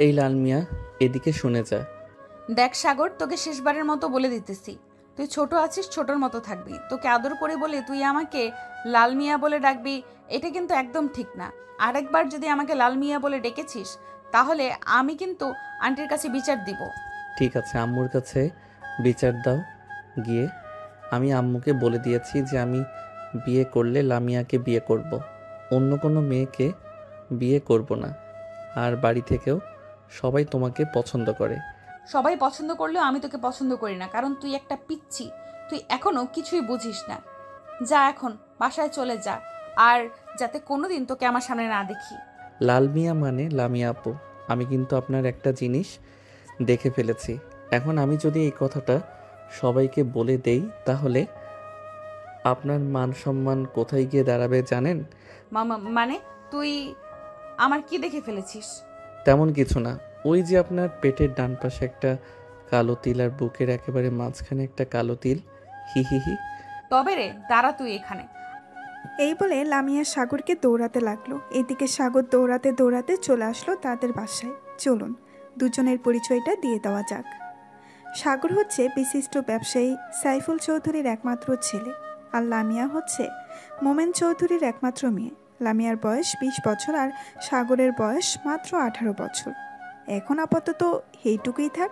এই লাল মিয়া, এদিকে শুনে যা। দেখ সাগর, তোকে শেষবারের মতো বলে দিতেছি, তুই ছোট আছিস, ছোটর মতো থাকবি। তোকে আদর করে বলে তুই আমাকে লাল মিয়া বলে ডাকবি, এটা কিন্তু একদম ঠিক না। আরেকবার যদি আমাকে লাল মিয়া বলে ডেকেছিস, তাহলে আমি কিন্তু আন্টির কাছে বিচার দিব। ঠিক আছে, আম্মুর কাছে বিচার দাও গিয়ে। আমি আম্মুকে বলে দিয়েছি যে আমি বিয়ে করলে লামিয়াকে বিয়ে করব, অন্য কোনো মেয়েকে বিয়ে করব না। আর বাড়ি থেকেও সবাই তোমাকে পছন্দ করে। সবাই পছন্দ করলেও আমি তোকে পছন্দ করি না, কারণ তুই একটা পিচ্ছি। তুই এখনো কিছুই বুঝিস না। যা এখন বাসায় চলে যা, আর যাতে কোনোদিন তোকে আমার সামনে না দেখি। লাল মিয়া মানে লামিয়া আপু। আমি কিন্তু আপনার একটা জিনিস দেখে ফেলেছি। এখন আমি যদি এই কথাটা সবাইকে বলে দেই, তাহলে আপনার মান সম্মান কোথায় গিয়ে দাঁড়াবে জানেন? মামা মানে তুই আমার কি দেখে ফেলেছিস? তেমন কিছু না। ওই যে আপনার পেটের ডান পাশে একটা কালো তিল আর বুকের একেবারে মাঝখানে একটা কালো তিল। হি হি হি। তবে রে, দাঁড়া তুই এখানে। এই বলে লামিয়া সাগরকে দৌড়াতে লাগলো। এদিকে সাগর দৌড়াতে দৌড়াতে চলে আসলো তাদের বাসায়। চলুন দুজনের পরিচয়টা দিয়ে দেওয়া যাক। সাগর হচ্ছে বিশিষ্ট ব্যবসায়ী সাইফুল চৌধুরীর একমাত্র ছেলে, আর লামিয়া হচ্ছে মোমেন চৌধুরীর একমাত্র মেয়ে। লামিয়ার বয়স 20 বছর আর সাগরের বয়স মাত্র 18 বছর। এখন আপাতত এইটুকুই থাক,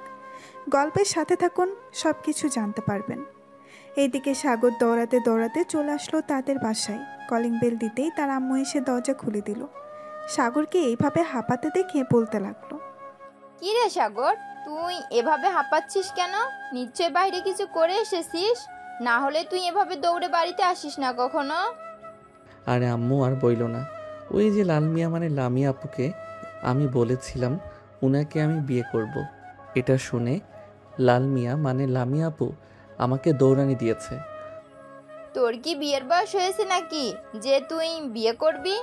গল্পের সাথে থাকুন, সব কিছু জানতে পারবেন। এইদিকে সাগর দৌড়াতে দৌড়াতে চলে আসলো তাদের বাসায়। কলিং বেল দিতেই তার আম্মু এসে দরজা খুলে দিল। সাগরকে এইভাবে হাঁপাতে দেখে বলতে লাগলো, কি রে সাগর, তুই এভাবে হাঁপাচ্ছিস কেন? নিশ্চয় বাইরে কিছু করে এসেছিস, না হলে তুই এভাবে দৌড়ে বাড়িতে আসিস না কখনো। আরে আম্মু আর বইল না। ওই যে লাল মিয়া মানে লামিয়া আপুকে আমি বলেছিলাম উনাকে আমি বিয়ে করব। এটা শুনে লাল মিয়া মানে লামিয়া আপু আমাকে দৌড়ানি দিয়েছে। তোর কি বিয়ের বয়স হয়েছে নাকি যে তুই বিয়ে করবি?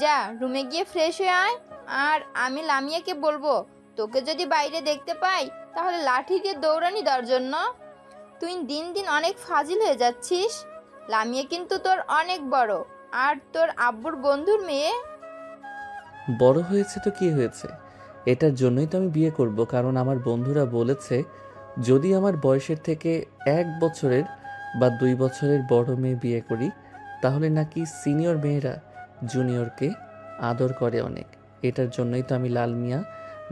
যা রুমে গিয়ে ফ্রেশ হয়ে আয়, আর আমি লামিয়াকে বলবো তোকে যদি বাইরে দেখতে পাই তাহলে লাঠি দিয়ে দৌড়ানি দেওয়ার জন্য। তুই দিন দিন অনেক ফাজিল হয়ে যাচ্ছিস। লামিয়া কিন্তু তোর অনেক বড়, আর তোর আব্বুর বন্ধুর মেয়ে। বড় হয়েছে তো কি হয়েছে, এটার জন্যই তো আমি বিয়ে করব, কারণ আমার বন্ধুরা বলেছে যদি আমার বয়সের থেকে 1 বছরের বা 2 বছরের বড় মেয়ে বিয়ে করি, তাহলে নাকি সিনিয়র মেয়েরা জুনিয়রকে আদর করে অনেক। এটার জন্যই তো আমি লাল মিয়া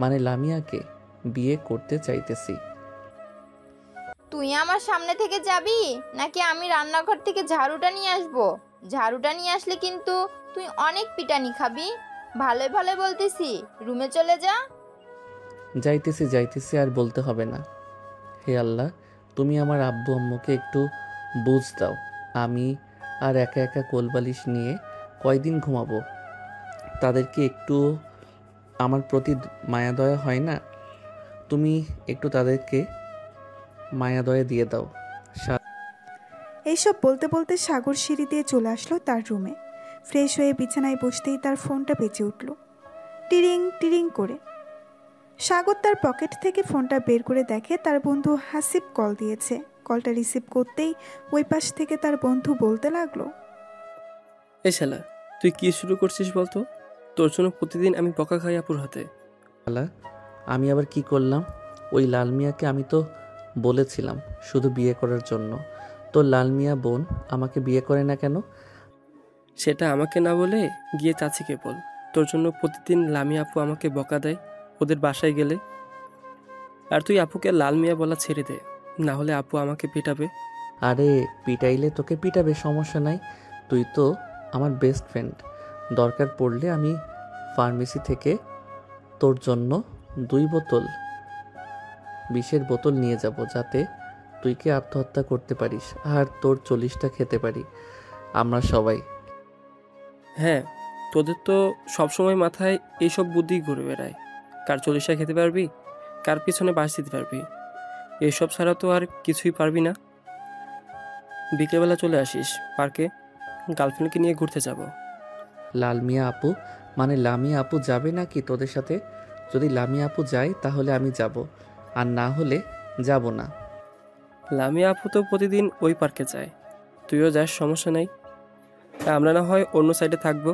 মানে লামিয়াকে বিয়ে করতে চাইতেছি। তুই আমার সামনে থেকে যাবি নাকি আমি রান্নাঘর থেকে ঝাড়ুটা নিয়ে আসবো? ঝাড়ুটা নিয়ে আসলে কিন্তু তুই অনেক পিটানি খাবি। ভালো ভালো বলতেছি, রুমে চলে যা। যাইতেছি যাইতেছি, আর বলতে হবে না। হে আল্লাহ, তুমি আমার আব্বু আম্মুকে একটু বুঝ দাও। আমি আর একা একা কোলবালিশ নিয়ে কয়দিন ঘুমাবো? তাদেরকে একটু আমার প্রতি মায়া দয়া হয় না? তুমি একটু তাদেরকে মায়া দয়া দিয়ে দাও। এইসব বলতে বলতে সাগর সিঁড়ি দিয়ে চলে আসলো তার রুমে। ফ্রেশ হয়ে বিছানায় বসতেই তার ফোনটা বেজে উঠল, টিরিং টিরিং করে। সাগর তার পকেট থেকে ফোনটা বের করে দেখে তার বন্ধু হাসিব কল দিয়েছে। কলটা রিসিভ করতেই ওই পাশ থেকে তার বন্ধু বলতে লাগলো, এ শালা, তুই কি শুরু করছিস বলতো? তোর জন্য প্রতিদিন আমি বকা খাই আপুর হাতে। আল্লাহ, আমি আবার কি করলাম? ওই লাল মিয়াকে আমি তো বলেছিলাম শুধু বিয়ে করার জন্য। তো লাল মিয়া বোন আমাকে বিয়ে করে না কেন? সেটা আমাকে না বলে গিয়ে চাচিকে বল। তোর জন্য প্রতিদিন লামি আপু আমাকে বকা দেয় ওদের বাসায় গেলে। আর তুই আপুকে লাল মিয়া বলা ছেড়ে দে, না হলে আপু আমাকে পিটাবে। আরে পিটাইলে তোকে পিটাবে, সমস্যা নাই। তুই তো আমার বেস্ট ফ্রেন্ড। দরকার পড়লে আমি ফার্মেসি থেকে তোর জন্য 2 বোতল বিষের বোতল নিয়ে যাব, যাতে তুই কি আত্মহত্যা করতে পারিস আর তোর 40টা খেতে পারি আমরা সবাই। হ্যাঁ, তোদের তো সবসময় মাথায় এইসব বুদ্ধি ঘুরে বেড়ায়। কার 40টা খেতে পারবি, কার পিছনে বাস দিতে পারবি, এসব ছাড়া তো আর কিছুই পারবি না। বিকেলবেলা চলে আসিস পার্কে, গার্লফ্রেন্ডকে নিয়ে ঘুরতে যাব। লাল মিয়া আপু মানে লামিয়া আপু যাবে নাকি তোদের সাথে? যদি লামিয়া আপু যায় তাহলে আমি যাব, আর না হলে যাব না। লামিয়া আপু তো প্রতিদিন ওই পার্কে যায়, তুইও যাস, সমস্যা নাই। তা আমরা না হয় অন্য সাইডে থাকবো,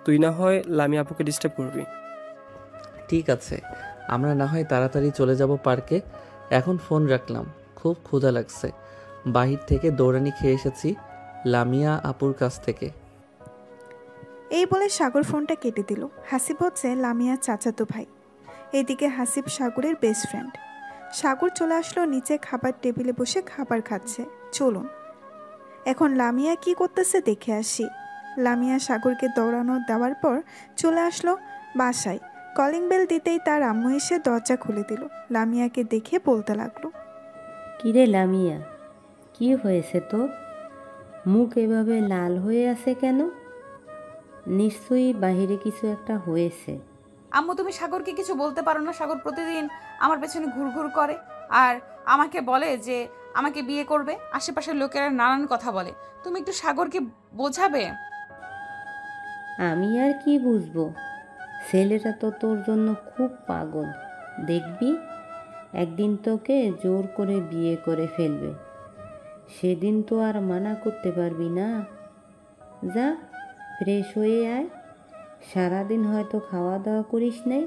তুই না হয় লামিয়া আপুকে ডিস্টার্ব করবি। ঠিক আছে, আমরা না হয় তাড়াতাড়ি চলে যাব পার্কে। এখন ফোন রাখলাম, খুব ক্ষুধা লাগছে। বাহির থেকে দৌড়ানি খেয়ে এসেছি লামিয়া আপুর কাছ থেকে। এই বলে সাগর ফোনটা কেটে দিল। হাসিব হচ্ছে লামিয়ার চাচাতো ভাই। এদিকে হাসিব সাগরের বেস্ট ফ্রেন্ড। সাগর চলে আসলো নিচে, খাবার টেবিলে বসে খাবার খাচ্ছে। চলুন এখন লামিয়া কি করতেছে দেখে আসি। লামিয়া সাগরকে দৌড়ানো দেওয়ার পর চলে আসলো বাসায়। কলিং বেল দিতেই তার আম্মু এসে দরজা খুলে দিল। লামিয়াকে দেখে বলতে লাগলো, কিরে লামিয়া, কি হয়েছে তোর? মুখ এভাবে লাল হয়ে আছে কেন? নিশ্চয়ই বাহিরে কিছু একটা হয়েছে। আম্মু, তুমি সাগরকে কিছু বলতে পারো না? সাগর প্রতিদিন আমার পেছনে ঘুরঘুর করে আর আমাকে বলে যে আমাকে বিয়ে করবে। আশেপাশের লোকেরা নানান কথা বলে। তুমি একটু সাগরকে বোঝাবে? আমি আর কি বুঝবো? ছেলেটা তো তোর জন্য খুব পাগল। দেখবি একদিন তোকে জোর করে বিয়ে করে ফেলবে। সেদিন তো আর মানা করতে পারবি না। যা, ফ্রেশ হয়ে আয়। সারাদিন হয়তো খাওয়া দাওয়া করিস নাই।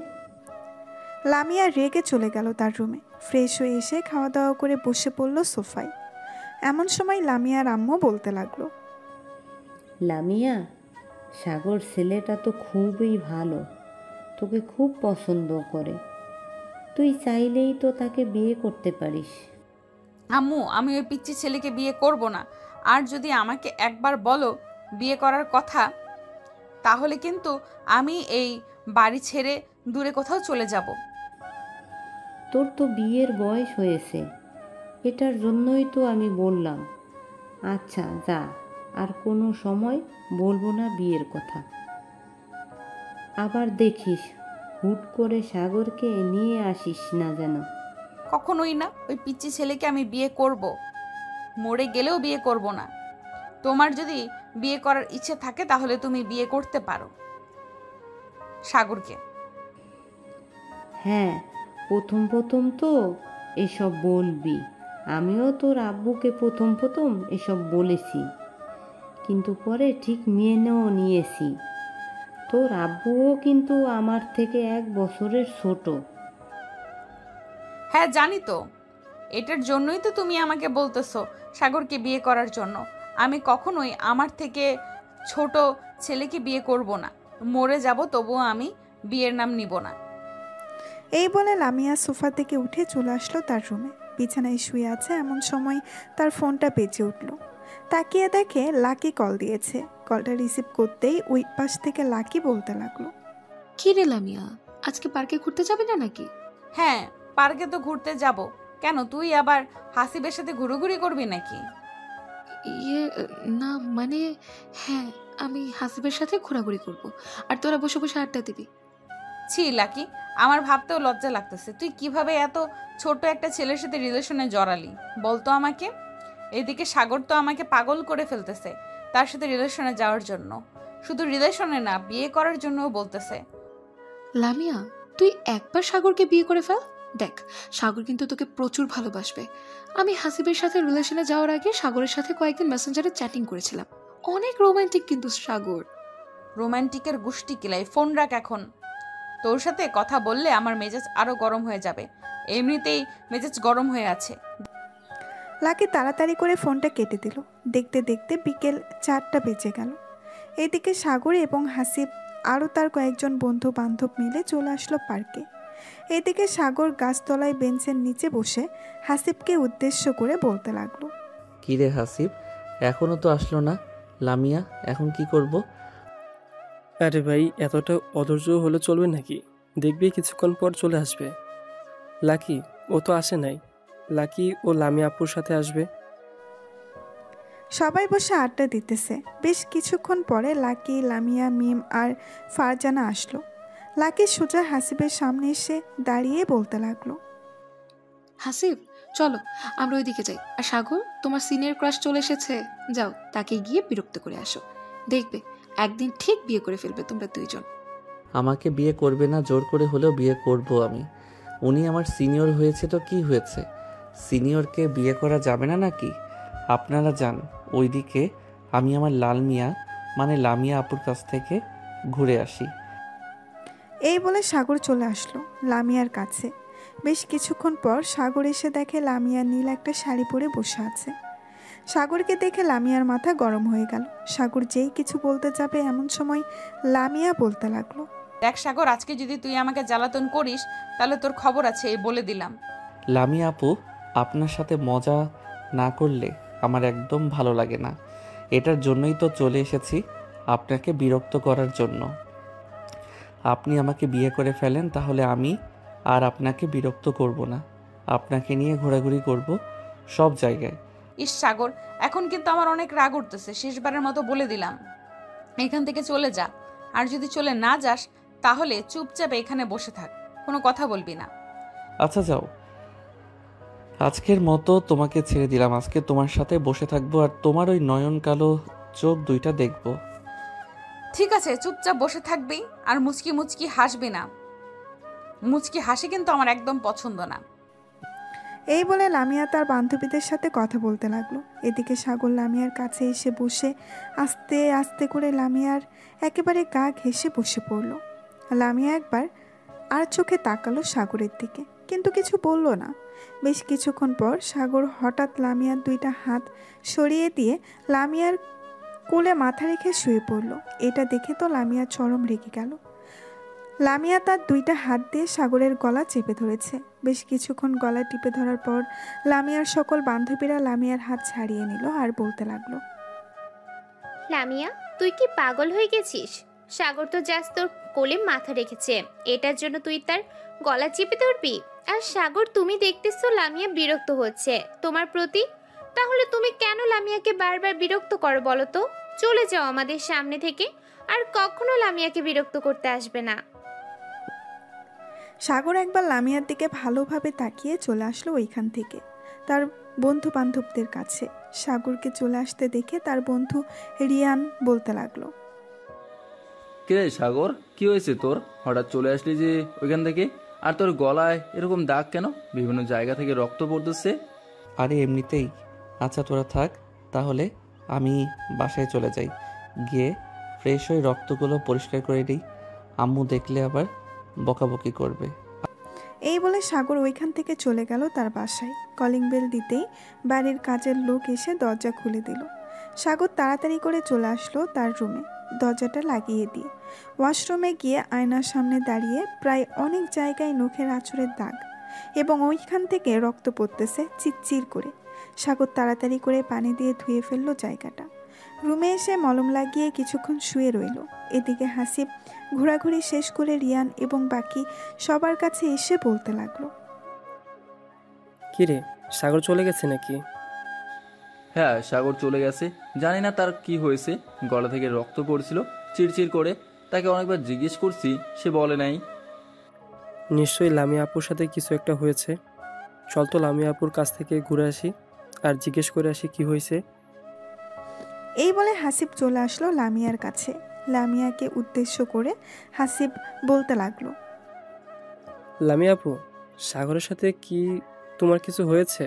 লামিয়া রেগে চলে গেল তার রুমে। ফ্রেশ হয়ে এসে খাওয়া দাওয়া করে বসে পড়ল সোফায়। এমন সময় লামিয়ার আম্মু বলতে লাগলো, লামিয়া, সাগর ছেলেটা তো খুবই ভালো, তোকে খুব পছন্দ করে। তুই চাইলেই তো তাকে বিয়ে করতে পারিস। আম্মু, আমি ওই পিচ্চি ছেলেকে বিয়ে করব না। আর যদি আমাকে একবার বলো বিয়ে করার কথা, তাহলে কিন্তু আমি এই বাড়ি ছেড়ে দূরে কোথাও চলে যাব। তোর তো বিয়ের বয়স হয়েছে, এটার জন্যই তো আমি বললাম। আচ্ছা যা, আর কোনো সময় বলবো না বিয়ের কথা। আবার দেখিস হুট করে সাগরকে নিয়ে আসিস না যেন। কখনোই না। ওই পিচ্চি ছেলেকে আমি বিয়ে করব, মরে গেলেও বিয়ে করব না। তোমার যদি বিয়ে করার ইচ্ছে থাকে তাহলে তুমি বিয়ে করতে পারো সাগরকে। হ্যাঁ, প্রথম প্রথম তো এসব বলবি। আমিও তোর আব্বুকে প্রথম প্রথম এসব বলেছি, কিন্তু পরে ঠিক মেনেও নিয়েছি। তোর আব্বুও কিন্তু আমার থেকে 1 বছরের ছোট। হ্যাঁ জানি তো, এটার জন্যই তো তুমি আমাকে বলতেছো সাগরকে বিয়ে করার জন্য। আমি কখনোই আমার থেকে ছোট ছেলেকে বিয়ে করব না। মরে যাব তবুও আমি বিয়ের নাম নিব না। এই বলে লামিয়া সোফা থেকে উঠে চলে আসলো তার রুমে। বিছানায় শুয়ে আছে, এমন সময় তার ফোনটা বেজে উঠল। তাকিয়ে দেখে লাকি কল দিয়েছে। কলটা রিসিভ করতেই ওই পাশ থেকে লাকি বলতে লাগলো, কি রে লামিয়া, আজকে পার্কে ঘুরতে যাবি না নাকি? হ্যাঁ, পার্কে তো ঘুরতে যাব। কেন, তুই আবার হাসিবের সাথে ঘুরোঘুরি করবি নাকি? ইয়ে, না মানে, হ্যাঁ, আমি হাসিবের সাথে ঘোরাঘুরি করব, আর তোরা বসে বসে আড্ডা দিবি। ছি লাকি, আমার ভাবতেও লজ্জা লাগতেছে। তুই কিভাবে এত ছোট একটা ছেলের সাথে রিলেশনে জড়ালি বলতো আমাকে? এদিকে সাগর তো আমাকে পাগল করে ফেলতেছে তার সাথে রিলেশনে যাওয়ার জন্য। শুধু রিলেশনে না, বিয়ে করার জন্যও বলতেছে। লামিয়া, তুই একবার সাগরকে বিয়ে করে ফেল। দেখ, সাগর কিন্তু তোকে প্রচুর ভালোবাসবে। আমি হাসিবের সাথে রিলেশনে যাওয়ার আগে সাগরের সাথে কয়েকদিন মেসেঞ্জারে চ্যাটিং করেছিলাম। অনেক রোমান্টিক কিন্তু সাগর। রোমান্টিকের গুষ্টি কিলাই, ফোন রাখ এখন। তোর সাথে কথা বললে আমার মেজাজ আরো গরম হয়ে যাবে। এমনিতেই মেজাজ গরম হয়ে আছে। লাকি তাড়াতাড়ি করে ফোনটা কেটে দিল। দেখতে দেখতে বিকেল 4টা বেজে গেল। এদিকে সাগর এবং হাসিব আরও তার কয়েকজন বন্ধু বান্ধব মিলে চলে আসলো পার্কে। এদিকে সাগর গাছতলায় বেঞ্চের নিচে বসে হাসিবকে উদ্দেশ্য করে বলতে লাগলো, কিরে হাসিব, এখনো তো আসলো না? লামিয়া, এখন কি করব? আরে ভাই, এতটা অধৈর্য হলে চলবে নাকি? দেখবি কিছুক্ষণ পর চলে আসবে। লাকি, ও তো আসে নাই। লাকি ও লামিয়া আপুর সাথে আসবে। সবাই বসে আড্ডা দিতেছে। বেশ কিছুক্ষণ পরে লাকি, লামিয়া, মিম আর ফারজানা আসলো। লাকি সোজা হাসিবের সামনে এসে দাঁড়িয়ে বলতে লাগলো, হাসিব, চলো আমরা ওইদিকে যাই। আর সাগর, তোমার সিনিয়র ক্রাশ চলে এসেছে, যাও তাকে গিয়ে বিরক্ত করে আসো। দেখবে একদিন ঠিক বিয়ে করে ফেলবে তোমরা দুইজন। আমাকে বিয়ে করবে না, জোর করে হলেও বিয়ে করব আমি। উনি আমার সিনিয়র হয়েছে তো কি হয়েছে? সিনিয়রকে বিয়ে করা যাবে না নাকি? আপনারা যান ওইদিকে, আমি আমার লাল মিয়া মানে লামিয়া আপুর কাছ থেকে ঘুরে আসি। এই বলে সাগর চলে আসলো লামিয়ার কাছে। বেশ কিছুক্ষণ পর সাগর এসে দেখে লামিয়া নীল একটা শাড়ি পরে বসে আছে। সাগরকে দেখে লামিয়ার মাথা গরম হয়ে গেল। সাগর যেই কিছু বলতে যাবে এমন সময় লামিয়া বলতে লাগলো, দেখ সাগর, আজকে যদি তুই আমাকে জ্বালাতন করিস তাহলে তোর খবর আছে, এই বলে দিলাম। লামিয়া আপু, আপনার সাথে মজা না করলে আমার একদম ভালো লাগে না। এটার জন্যই তো চলে এসেছি, আপনাকে বিরক্ত করার জন্য। আপনি আমাকে বিয়ে করে ফেলেন, তাহলে আমি আর আপনাকে বিরক্ত করব না। আপনাকে নিয়ে ঘোরাঘুরি করব সব জায়গায়। ইস সাগর, এখন কিন্তু আমার অনেক রাগ উঠতেছে। শেষবারের মতো বলে দিলাম, এখান থেকে চলে যা। আর যদি চলে না যাস তাহলে চুপচাপ এখানে বসে থাক, কোনো কথা বলবি না। আচ্ছা যাও, আজকের মতো তোমাকে ছেড়ে দিলাম। আজকে তোমার সাথে বসে থাকবো আর তোমার ওই নয়ন কালো চোখ দুইটা দেখবো। ঠিক আছে, চুপচাপ বসে থাকবি আর মুচকি মুচকি হাসবি না। মুচকি হাসি কিন্তু আমার একদম পছন্দ না। এই বলে লামিয়া তার বান্ধবীদের সাথে কথা বলতে লাগলো। এদিকে সাগর লামিয়ার কাছে এসে বসে আস্তে আস্তে করে লামিয়ার একেবারে গা ঘেঁষে বসে পড়ল। লামিয়া একবার আর চোখে তাকালো সাগরের দিকে, কিন্তু কিছু বলল না। বেশ কিছুক্ষণ পর সাগর হঠাৎ লামিয়ার দুইটা হাত সরিয়ে দিয়ে লামিয়ার কোলে মাথা রেখে শুয়ে পড়ল। এটা দেখে তো লামিয়া চরম রেগে গেল। লামিয়া তার দুইটা হাত দিয়ে সাগরের গলা চেপে ধরেছে। বেশ কিছুক্ষণ গলা টিপে ধরার পর লামিয়ার সকল বান্ধবীরা লামিয়ার হাত ছাড়িয়ে নিল আর বলতে লাগলো, লামিয়া, তুই কি পাগল হয়ে গেছিস? সাগর তো জাস্ট তোর কোলে মাথা রেখেছে, এটার জন্য তুই তার গলা চেপে ধরবি? আর সাগর, তুমি দেখতেছো লামিয়া বিরক্ত হচ্ছে তোমার প্রতি, তাহলে তুমি কেন লামিয়াকে বারবার বিরক্ত করো বলো তো? চলে যাও আমাদের সামনে থেকে, আর কখনো লামিয়াকে বিরক্ত করতে আসবে না। সাগর একবার লামিয়ার দিকে ভালোভাবে তাকিয়ে চলে আসলো ওইখান থেকে তার বন্ধু বান্ধবদের কাছে। সাগরকে চলে আসতে দেখে তার বন্ধু রিয়ান বলতে লাগলো, কিরে সাগর, কি হয়েছে তোর? হঠাৎ চলে আসলি যে ওইখান থেকে? আর তোর গলায় এরকম দাগ কেন? বিভিন্ন জায়গা থেকে রক্ত পড়তেছে। আরে এমনিতেই। আচ্ছা তোরা থাক, তাহলে আমি বাসায় চলে যাই, গিয়ে ফ্রেশ হয়ে রক্তগুলো পরিষ্কার করে দিই। আম্মু দেখলে আবার বকাবকি করবে। এই বলে সাগর ওইখান থেকে চলে গেল তার বাসায়। কলিং বেল দিতেই বাড়ির কাজের লোক এসে দরজা খুলে দিল। সাগর তাড়াতাড়ি করে চলে আসলো তার রুমে, দরজাটা লাগিয়ে দিয়ে ওয়াশরুমে গিয়ে আয়নার সামনে দাঁড়িয়ে প্রায় অনেক জায়গায় নখের আঁচড়ের দাগ এবং ওইখান থেকে রক্ত পড়তেছে চিরচির করে। সাগর তাড়াতাড়ি করে পানি দিয়ে ধুয়ে ফেললো জায়গাটা। রুমে এসে মলম লাগিয়ে কিছুক্ষণ শুয়ে রইল। এদিকে হাসিব ঘোরাঘুরি শেষ করে রিয়ান এবং বাকি সবার কাছে এসে বলতে লাগলো, কিরে, সাগর চলে গেছে নাকি? হ্যাঁ, সাগর চলে গেছে। জানি না তার কি হয়েছে, গলা থেকে রক্ত পড়ছিল চিরচির করে। তাকে অনেকবার জিজ্ঞেস করছি, সে বলে নাই। নিশ্চয়ই লামিয়া আপুর সাথে কিছু একটা হয়েছে। চল তো লামিয়া আপুর কাছ থেকে ঘুরে আসি আর জিজ্ঞেস করে আসি কি হয়েছে। এই বলে হাসিব চলে আসলো লামিয়ার কাছে। লামিয়াকে উদ্দেশ্য করে হাসিব বলতে লাগলো, লামিয়া আপু, সাগরের সাথে কি তোমার কিছু হয়েছে?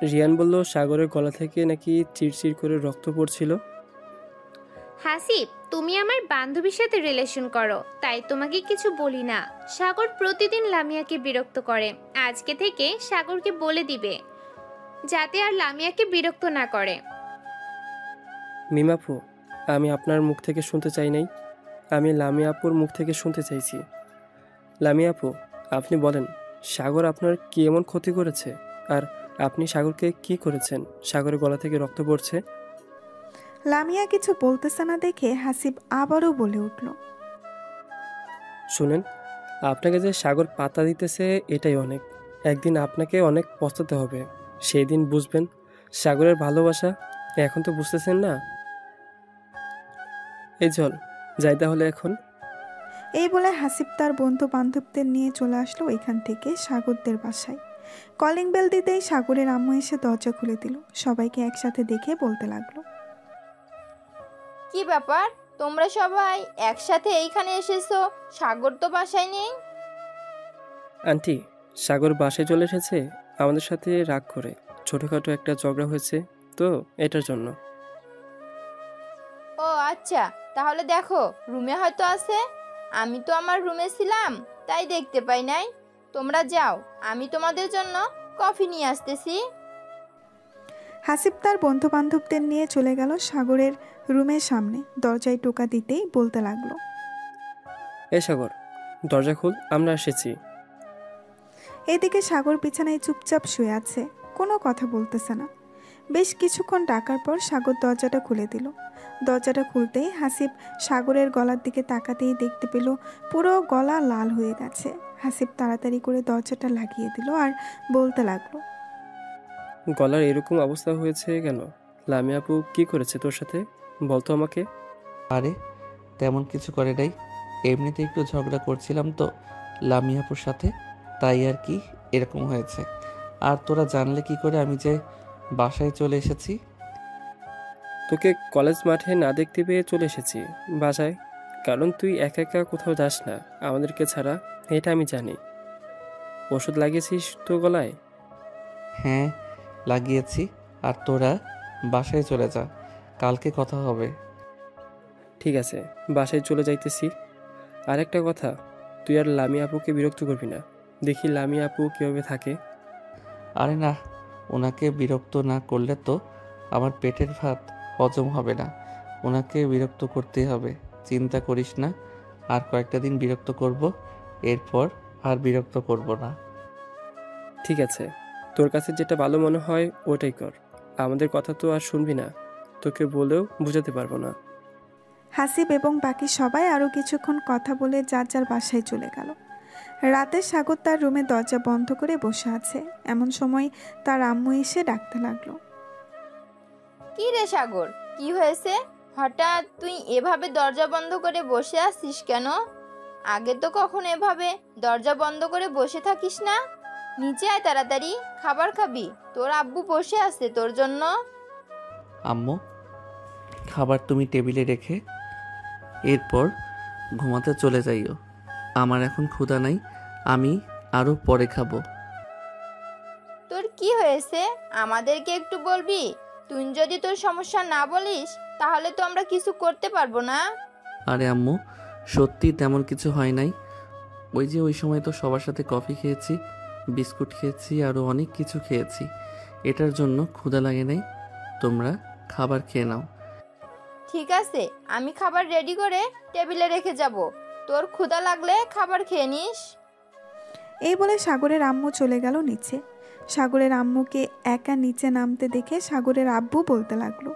রিয়ান বলল সাগরের গলা থেকে নাকি চিরচির করে রক্ত পড়ছিল। হাসিব, তুমি আমার বান্ধবীর সাথে রিলেশন করো, তাই তোমাকে কিছু বলি না। সাগর প্রতিদিন লামিয়াকে বিরক্ত করে। আজকে থেকে সাগরকে বলে দিবে যাতে আর লামিয়াকে বিরক্ত না করে। মিমাপু, আমি আপনার মুখ থেকে শুনতে চাই নাই, আমি লামিয়া আপুর মুখ থেকে শুনতে চাইছি। লামিয়া আপু, আপনি বলেন, সাগর আপনার কি এমন ক্ষতি করেছে? আর আপনি সাগরকে কি করেছেন? সাগরের গলা থেকে রক্ত পড়ছে। লামিয়া কিছু বলতেছে না দেখে হাসিব আবারও বলে উঠল, শুনেন, আপনাকে যে সাগর পাতা দিতেছে এটাই অনেক। একদিন আপনাকে অনেক পস্তাতে হবে, সেই দিন বুঝবেন সাগরের ভালোবাসা। এখন তো বুঝতেছেন না। এই চল যাই তাহলে এখন। এই বলে হাসিব তার বন্ধু বান্ধবদের নিয়ে চলে আসলো ওইখান থেকে সাগরদের বাসায়। কলিং বেল দিতেই সাগরের আম্মু এসে দরজা খুলে দিল। সবাইকে একসাথে দেখে বলতে লাগলো, কি ব্যাপার, তোমরা সবাই একসাথে এইখানে এসেছো? সাগর তো বাসায় নেই। আন্টি, সাগর বাসায় চলে এসেছে আমাদের সাথে রাগ করে। ছোটোখাটো একটা ঝগড়া হয়েছে তো, এটার জন্য। ও আচ্ছা, তাহলে দেখো রুমে হয়তো আছে। আমি তো আমার রুমে ছিলাম, তাই দেখতে পাই নাই। তোমরা যাও, আমি তোমাদের জন্য কফি নিয়ে আসতেছি। হাসিব তার বন্ধু বান্ধবদের নিয়ে চলে গেল সাগরের রুমের সামনে। দরজায় টোকা দিতেই বলতে লাগলো, এ সাগর, দরজা খুল, আমরা এসেছি। এদিকে সাগর বিছানায় চুপচাপ শুয়ে আছে, কোনো কথা বলতেছে না। বেশ কিছুক্ষণ ডাকার পর সাগর দরজাটা খুলে দিল। দরজাটা খুলতেই হাসিব সাগরের গলার দিকে তাকাতেই দেখতে পেল পুরো গলা লাল হয়ে গেছে। হাসিব তাড়াতাড়ি করে দরজাটা লাগিয়ে দিল আর বলতে লাগলো, গলার এরকম অবস্থা হয়েছে কেন? লামিয়া আপু কি করেছে তোর সাথে, বলতো আমাকে। আরে তেমন কিছু করে নাই, এমনিতে একটু ঝগড়া করছিলাম তো লামিয়াপুর সাথে, তাই আর কি এরকম হয়েছে। আর তোরা জানলে কি করে আমি যে বাসায় চলে এসেছি? তোকে কলেজ মাঠে না দেখতে পেয়ে চলে এসেছি বাসায়, কারণ তুই একা একা কোথাও যাস না আমাদেরকে ছাড়া, এটা আমি জানি। ওষুধ লাগিয়েছিস তো গলায়? হ্যাঁ লাগিয়েছি। আর তোরা বাসায় চলে যা, কালকে কথা হবে। ঠিক আছে, বাসায় চলে যাইতেছি। আর একটা কথা, তুই আর লামিয়া আপুকে বিরক্ত করবি না। দেখি লামিয়া আপু কীভাবে থাকে। আরে না, ওনাকে বিরক্ত না করলে তো আমার পেটের ভাত হজম হবে না। ওনাকে বিরক্ত করতেই হবে, চিন্তা করিস না। আর কয়েকটা দিন বিরক্ত করব, এরপর আর বিরক্ত করব না। ঠিক আছে, তোর কাছে যেটা ভালো মনে হয় ওটাই কর। আমাদের কথা তো আর শুনবি না, তোকে বলেও বুঝাতে পারবো না। হাসিব এবং বাকি সবাই আরও কিছুক্ষণ কথা বলে যার যার বাসায় চলে গেল। রাতে সাগর তার রুমে দরজা বন্ধ করে বসে আছে। এমন সময় তার আম্মু এসে ডাকতে লাগলো, কি রে সাগর, কি হয়েছে? হঠাৎ তুই এভাবে দরজা বন্ধ করে বসে আছিস কেন? আগে তো কখনো এভাবে দরজা বন্ধ করে বসে থাকিস না। নিচে আয় তাড়াতাড়ি, খাবার খাবি। তোর আব্বু বসে আছে তোর জন্য। আম্মু, খাবার তুমি টেবিলে রেখে এরপর ঘুমাতে চলে যাইও। আমার এখন ক্ষুধা নাই, আমি আরও পরে খাবো। তোর কি হয়েছে আমাদেরকে একটু বলবি? তুই যদি তোর সমস্যা না বলিস তাহলে তো আমরা কিছু করতে পারবো না। আরে আম্মু, সত্যি তেমন কিছু হয় নাই। ওই সময় তো সবার সাথে কফি খেয়েছি, বিস্কুট খেয়েছি, আরও অনেক কিছু খেয়েছি। এটার জন্য ক্ষুধা লাগে নাই। তোমরা খাবার খেয়ে নাও। ঠিক আছে, আমি খাবার রেডি করে টেবিলে রেখে যাব। তোর ক্ষুধা লাগলে খাবার খেয়ে নিস। এই বলে সাগরের আম্মু চলে গেল নিচে। সাগরের আম্মুকে একা নিচে নামতে দেখে সাগরের আব্বু বলতে লাগলো,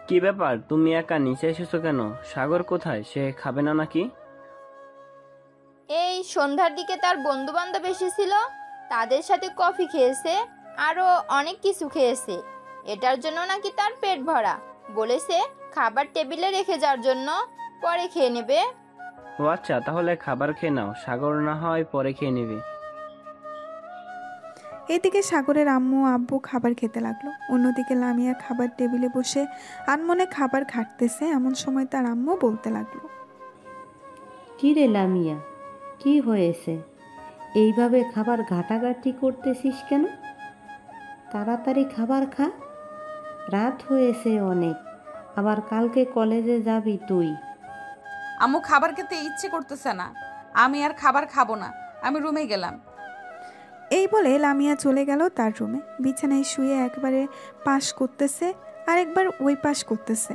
কি ব্যাপার, তুমি একা নিচে এসেছো কেন? সাগর কোথায়, সে খাবে না নাকি? এই সন্ধ্যার দিকে তার বন্ধু বান্ধব এসেছিল, তাদের সাথে কফি খেয়েছে, আরও অনেক কিছু খেয়েছে। এটার জন্য নাকি তার পেট ভরা। বলেছে খাবার টেবিলে রেখে যাওয়ার জন্য, পরে খেয়ে নেবে। ও আচ্ছা, তাহলে খাবার খেয়ে নাও, সাগর না হয় পরে খেয়ে নেবে। এদিকে সাগরের আম্মু আব্বু খাবার খেতে লাগলো। অন্যদিকে লামিয়া খাবার টেবিলে বসে আনমনে খাবার খাটতেছে। এমন সময় তার আম্মু বলতে লাগলো, কী রে লামিয়া, কি হয়েছে? এইভাবে খাবার ঘাটাঘাটি করতেছিস কেন? তাড়াতাড়ি খাবার খা, রাত হয়েছে অনেক, আবার কালকে কলেজে যাবি তুই। আম্মু খাবার খেতে ইচ্ছে করতেছে না, আমি আর খাবার খাবো না, আমি রুমে গেলাম। এই বলে লামিয়া চলে গেল তার রুমে। বিছানায় শুয়ে একবারে পাশ করতেছে আর একবার ওই পাশ করতেছে,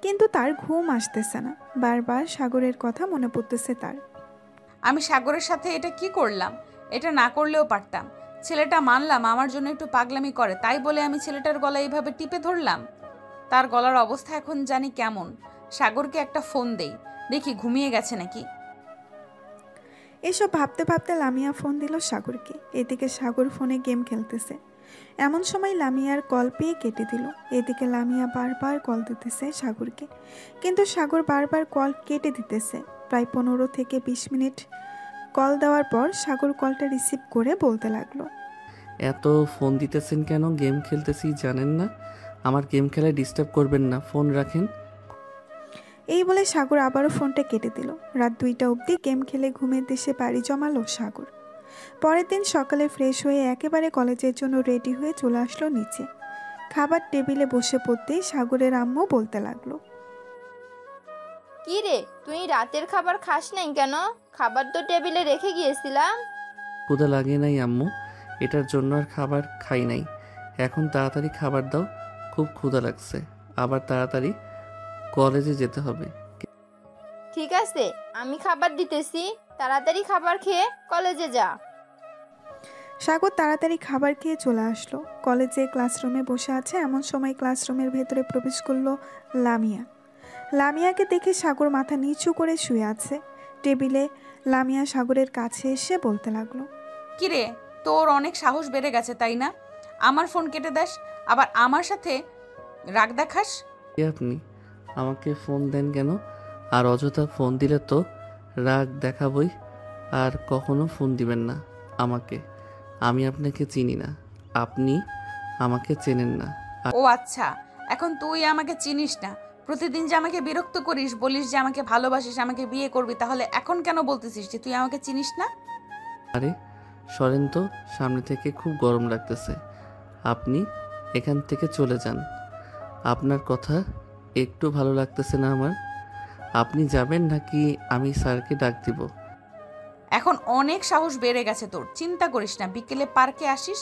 কিন্তু তার ঘুম আসতেছে না। বারবার সাগরের কথা মনে পড়তেছে তার। আমি সাগরের সাথে এটা কি করলাম? এটা না করলেও পারতাম। ছেলেটা মানলাম আমার জন্য একটু পাগলামি করে, তাই বলে আমি ছেলেটার গলা এইভাবে টিপে ধরলাম। তার গলার অবস্থা এখন জানি কেমন। সাগরকে একটা ফোন দেই, দেখি ঘুমিয়ে গেছে নাকি। এসব ভাবতে ভাবতে লামিয়া ফোন দিল সাগরকে। এদিকে সাগর ফোনে গেম খেলতেছে। এমন সময় লামিয়ার কল পেয়ে কেটে দিল। এদিকে লামিয়া বারবার কল দিতেছে সাগরকে, কিন্তু সাগর বারবার কল কেটে দিতেছে। প্রায় 15 থেকে 20 মিনিট কল দেওয়ার পর সাগর কলটা রিসিভ করে বলতে লাগলো, এত ফোন দিতেছেন কেন? গেম খেলতেছি জানেন না? আমার গেম খেলায় ডিস্টার্ব করবেন না, ফোন রাখেন। এই বলে সাগর আবারও ফোনটা কেটে দিল। রাত 2টা অবধি গেম খেলে ঘুমের দেশে বাড়ি জমালো সাগর। পরের দিন সকালে ফ্রেশ হয়ে একেবারে কলেজের জন্য রেডি হয়ে চলে আসলো নিচে। খাবার টেবিলে বসে পড়তেই সাগরের আম্মু বলতে লাগলো, কি রে, তুই রাতের খাবার খাস নাই কেন? খাবার তো টেবিলে রেখে গিয়েছিলাম। ক্ষুধা লাগে নাই আম্মু, এটার জন্য আর খাবার খাই নাই। এখন তাড়াতাড়ি খাবার দাও, খুব ক্ষুধা লাগছে, আবার তাড়াতাড়ি কলেজে যেতে হবে। ঠিক আছে, আমি খাবার দিতেছি, তাড়াতাড়ি খাবার খেয়ে কলেজে যা। সাগর তাড়াতাড়ি খাবার খেয়ে চলে আসলো। কলেজে ক্লাসরুমে বসে আছে এমন সময় ক্লাসরুমের ভেতরে প্রবেশ করলো লামিয়া। লামিয়াকে দেখে সাগর মাথা নিচু করে শুয়ে আছে টেবিলে। লামিয়া সাগরের কাছে এসে বলতে লাগলো, কিরে, তোর অনেক সাহস বেড়ে গেছে তাই না? আমার ফোন কেটে দেস, আবার আমার সাথে রাগ দেখাস। কে আপনি? আমাকে ফোন দেন কেন? আর অযথা ফোন দিলে তো রাগ দেখাবই। আর কখনো ফোন দিবেন না আমাকে। আমি আপনাকে চিনি না, আপনি আমাকে চেনেন না। ও আচ্ছা, এখন তুই আমাকে চিনিস না। প্রতিদিন যে আমাকে বিরক্ত করিস, বলিস যে আমাকে ভালোবাসিস, আমাকে বিয়ে করবি, তাহলে এখন কেন বলতেছিস যে তুই আমাকে চিনিস না? আরে সরেন তো, সামনে থেকে খুব গরম লাগতেছে। আপনি এখান থেকে চলে যান। আপনার কথা একটু ভালো লাগতেছে না আমার। আপনি যাবেন নাকি আমি স্যারকে ডাক দিব? এখন অনেক সাহস বেড়ে গেছে তোর, চিন্তা করিস না। বিকেলে পার্কে আসিস,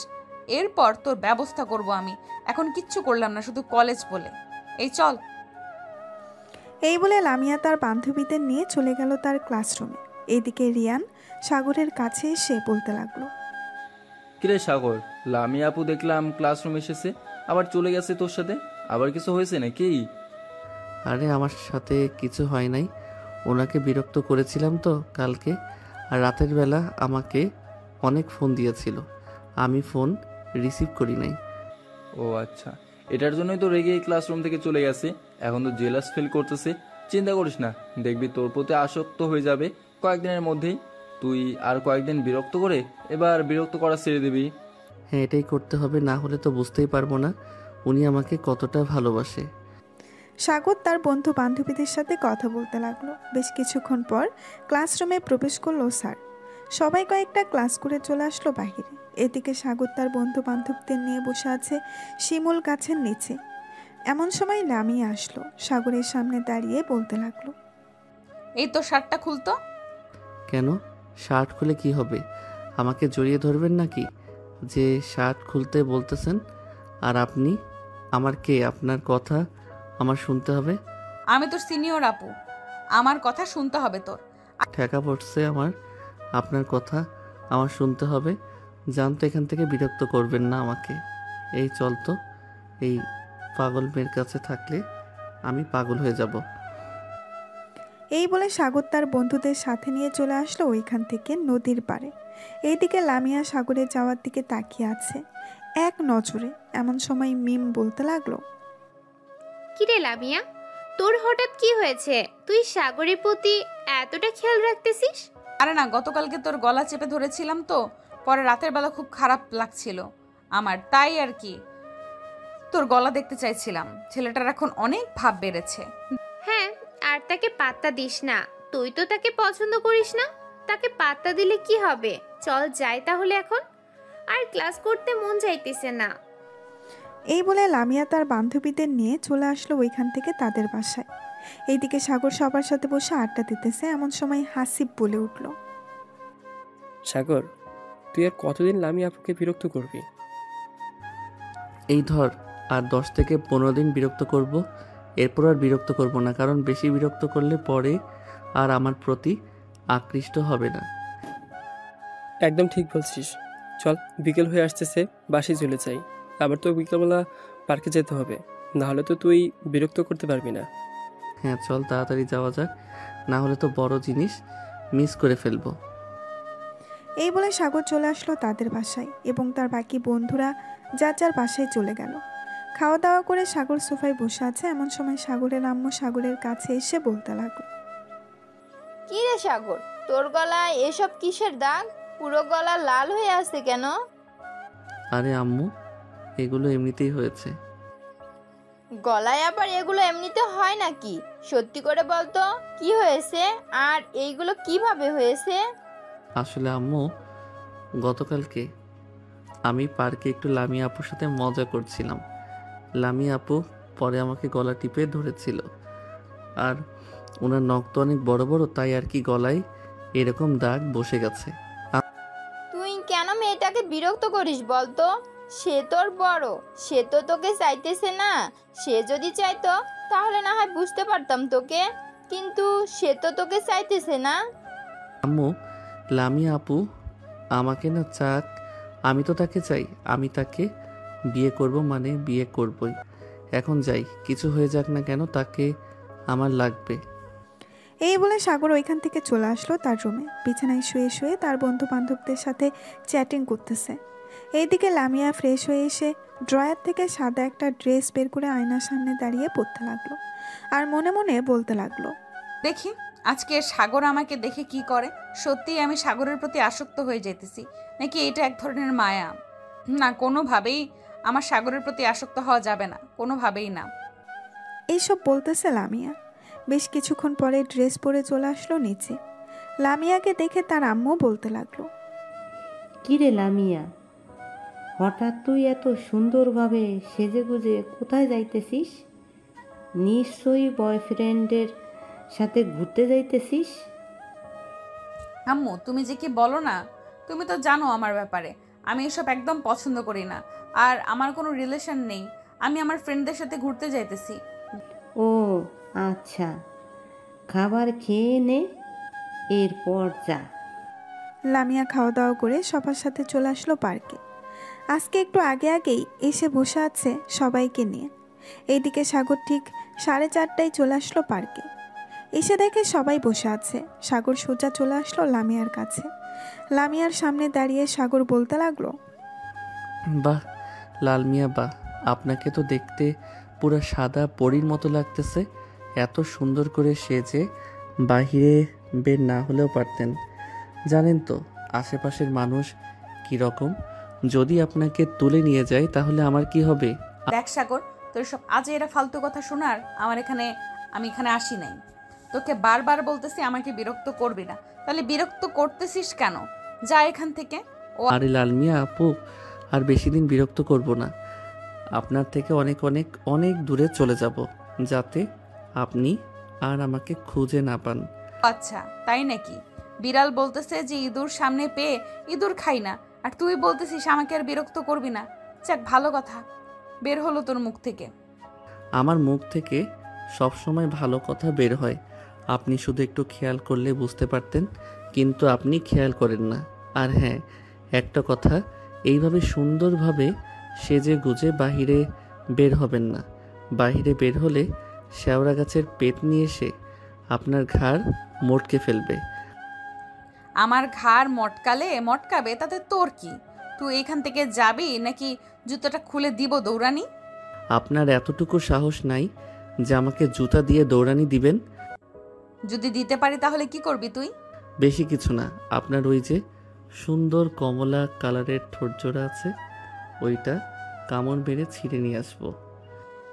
এরপর তোর ব্যবস্থা করব আমি। এখন কিচ্ছু করলাম না, শুধু কলেজ বলে। এই চল। এই বলে লামিয়া তার বান্ধবীদের নিয়ে চলে গেল তার ক্লাসরুমে। এইদিকে রিয়ান সাগরের কাছে এসে বলতে লাগলো, কিরে সাগর, লামিয়া আপু দেখলাম ক্লাসরুম এসেছে, আবার চলে গেছে তোর সাথে। আবার কিছু হয়েছে নাকি? আরে আমার সাথে কিছু হয় নাই, ওনাকে বিরক্ত করেছিলাম তো কালকে। আর রাতের বেলা আমাকে অনেক ফোন দিয়েছিল, আমি ফোন রিসিভ করি নাই। ও আচ্ছা, এটার জন্যই তো রেগে ক্লাসরুম থেকে চলে গেছে। এখন তো জেলাস ফিল করতেছে। চিন্তা করিস না, দেখবি তোর প্রতি আসক্ত হয়ে যাবে কয়েকদিনের মধ্যেই। তুই আর কয়েকদিন বিরক্ত করে এবার বিরক্ত করা ছেড়ে দিবি। হ্যাঁ, এটাই করতে হবে, না হলে তো বুঝতেই পারবো না উনি আমাকে কতটা ভালোবাসে। সাগর তার বন্ধু বান্ধবীদের সাথে কথা বলতে লাগলো। বেশ কিছুক্ষণ পর ক্লাসরুমে প্রবেশ করলো স্যার। সবাই কয়েকটা ক্লাস করে চলে আসলো বাহিরে। এদিকে সাগর তার বন্ধু বান্ধবদের নিয়ে বসে আছে শিমুল গাছের নিচে। এমন সময় লামিয়া আসলো, সাগরের সামনে দাঁড়িয়ে বলতে লাগলো, এই তো শার্টটা খুলতো। কেন? শার্ট খুলে কি হবে? আমাকে জড়িয়ে ধরবেন নাকি যে শার্ট খুলতে বলতেছেন? আর আপনি আমার কে? আপনার কথা আমার শুনতে হবে? আমি তোর সিনিয়র আপু, আমার কথা শুনতে হবে তোর। ঠেকা পড়ছে আমার, আপনার কথা আমার শুনতে হবে। জানতো এখান থেকে বিরক্ত করবেন না আমাকে। এই চল তো, এই পাগল মেয়ের কাছে থাকলে আমি পাগল হয়ে যাব। এই বলে সাগর তার বন্ধুদের সাথে নিয়ে চলে আসলো ওইখান থেকে নদীর পাড়ে। এইদিকে লামিয়া সাগরে যাওয়ার দিকে তাকিয়ে আছে এক নজরে। এমন সময় মিম বলতে লাগলো, কিরে লামিয়া, তোর হঠাৎ কি হয়েছে? তুই সাগরের প্রতি এতটা খেয়াল রাখতেছিস? আরে না, গতকালকে তোর গলা চেপে ধরেছিলাম তো, পরে রাতের বেলা খুব খারাপ লাগছিল আমার, তাই আর কি তোর গলা দেখতে চাইছিলাম। ছেলেটার এখন অনেক ভাব বেড়েছে। হ্যাঁ, আর তাকে পাত্তা দিস না। তুই তো তাকে পছন্দ করিস না, তাকে পাত্তা দিলে কি হবে? চল যাই তাহলে এখন, আর ক্লাস করতে মন চাইতেছে না। এই বলে লামিয়া তার বান্ধবীদের নিয়ে চলে আসলো ওইখান থেকে তাদের বাসায়। এইদিকে সাগর সবার সাথে বসে আড্ডা দিতেছে। এমন সময় হাসিব বলে উঠল, সাগর, তুই আর কতদিন লামিয়া আপুকে বিরক্ত করবি? এই ধর, আর 10 থেকে 15 দিন বিরক্ত করব, এরপর আর বিরক্ত করব না। কারণ বেশি বিরক্ত করলে পরে আর আমার প্রতি আকৃষ্ট হবে না। একদম ঠিক বলছিস। চল, বিকেল হয়ে আসতেছে, বাসে চলে যাই। আবার তো বিকেলবেলা পার্কে যেতে হবে, নাহলে তো তুই বিরক্ত করতে পারবি না। হ্যাঁ চল, তাড়াতাড়ি যাওয়া যাক, না হলে তো বড় জিনিস মিস করে ফেলবো। এই বলে সাগর চলে আসলো তাদের বাসায় এবং তার বাকি বন্ধুরা যার যার বাসায় চলে গেল। খাওয়া দাওয়া করে সাগর সোফায় বসে আছে। এমন সময় সাগরের আম্মু সাগরের কাছে এসে বলতে লাগলো, কি রে সাগর, তোর গলায় এসব কিসের দাগ? পুরো গলা লাল হয়ে আছে কেন? আরে আম্মু, এগুলো এমনিতেই হয়েছে। গলায় আবার এগুলো এমনিতে হয় নাকি? সত্যি করে বলতো, কি হয়েছে আর এইগুলো কিভাবে হয়েছে? আসলে আম্মু, গতকালকে আমি পার্কে একটু লামিয়া আপুর সাথে মজা করছিলাম। লামিয়া আপু পরে আমাকে গলা টিপে ধরেছিল, আর ওনার নখ তো অনেক বড় বড়, তাই আর কি গলায় এরকম দাগ বসে গেছে। তুই কেন মেয়েটাকে বিরক্ত করিস বলতো? সে তোর বড়, সে তো তোকে চাইতেছে না। সে যদি চাইতো তাহলে না হয় বুঝতে পারতাম তোকে, কিন্তু সে তো তোকে চাইতেছে না। আম্মু, লামিয়া আপু আমাকে না চাক, আমি তো তাকে চাই। আমি তাকে বিয়ে করব, মানে বিয়ে করবই। এখন যাই, কিছু হয়ে যাক না কেন তাকে আমার লাগবে। এই বলে সাগর ওইখান থেকে চলে আসলো তার রুমে। বিছানায় শুয়ে শুয়ে তার বন্ধু বান্ধবদের সাথে চ্যাটিং করতেছে। এইদিকে লামিয়া ফ্রেশ হয়ে এসে ড্রয়ার থেকে সাদা একটা ড্রেস বের করে আয়নার সামনে দাঁড়িয়ে পড়তে লাগলো আর মনে মনে বলতে লাগলো, দেখি আজকে সাগর আমাকে দেখে কি করে। সত্যিই আমি সাগরের প্রতি আসক্ত হয়ে যেতেছি, নাকি এটা এক ধরনের মায়া? না, কোনোভাবেই আমার সাগরের প্রতি আসক্ত হওয়া যাবে না, কোনোভাবেই না। এইসব বলতেছে লামিয়া। বেশ কিছুক্ষণ পরে ড্রেস পরে চলে আসলো নিচে। লামিয়াকে দেখে তার আম্মু বলতে লাগলো, কিরে লামিয়া, হঠাৎ তুই এত সুন্দরভাবে সেজেগুজে কোথায় যাইতেছিস? নিশ্চয়ই বয়ফ্রেন্ডের সাথে ঘুরতে যাইতেছিস। আম্মু, তুমি যে কি বলো না, তুমি তো জানো আমার ব্যাপারে। আমি এসব একদম পছন্দ করি না, আর আমার কোনো রিলেশন নেই। আমি আমার ফ্রেন্ডদের সাথে ঘুরতে যাইতেছি। ও আচ্ছা, খাবার খেয়ে নে, এরপর যা। লামিয়া খাওয়া দাওয়া করে সবার সাথে চলে আসলো পার্কে। আজকে একটু আগে আগেই এসে বসে আছে সবাইকে নিয়ে। এইদিকে সাগর ঠিক 4:30টায় চলে আসলো পার্কে। এসে দেখে সবাই বসে আছে। সাগর সোজা চলে আসলো লামিয়ার কাছে। লামিয়ার সামনে দাঁড়িয়ে সাগর বলতে লাগলো, বাহ লাল মিয়া বাহ, আপনাকে তো দেখতে পুরো সাদা পরীর মতো লাগতেছে। এত সুন্দর করে সেজে বাহিরে বের না হলেও পারতেন। জানেন তো আশেপাশের মানুষ কি রকম? যদি আপনাকে তুলে নিয়ে যায় তাহলে আমার কি হবে? দেখ সাগর, তোর সব আজে এরা ফালতু কথা শোনার আমি এখানে আসি নাই। তোকে বারবার বলতেছি আমাকে বিরক্ত করবি না, তাহলে বিরক্ত করতেছিস কেন? যা এখান থেকে। আরে লাল মিয়া আপু, আর বেশি দিন বিরক্ত করব না। আপনার থেকে অনেক অনেক অনেক দূরে চলে যাব, যাতে আপনি আর আমাকে খুঁজে না পান। আচ্ছা তাই নাকি? বিড়াল বলতেছে যে ইঁদুর সামনে পেয়ে ইঁদুর খাই না, আর তুই বলতেছিস আমাকে আর বিরক্ত করবি না। যাক, ভালো কথা বের হলো তোর মুখ থেকে। আমার মুখ থেকে সব সময় ভালো কথা বের হয়, আপনি শুধু একটু খেয়াল করলে বুঝতে পারতেন, কিন্তু আপনি খেয়াল করেন না। আর হ্যাঁ, একটা কথা, এইভাবে সুন্দরভাবে সেজে গুজে বাহিরে বের হবেন না। বাহিরে বের হলে শেওড়া গাছের পেট নিয়ে এসে আপনার ঘাড় মটকে ফেলবে। আমার ঘাড় মটকাবে তাতে তোর কি? তুই এখান থেকে যাবি নাকি জুতোটা খুলে দিব দৌড়ানি? আপনার এতটুকু সাহস নাই যে আমাকে জুতা দিয়ে দৌড়ানি দিবেন? যদি দিতে পারি তাহলে কি করবি তুই? বেশি কিছু না, আপনার ওই যে সুন্দর কমলা কালারের ঠোঁটজোড়া আছে, ওইটা কামড় মেরে ছিঁড়ে নিয়ে আসবো।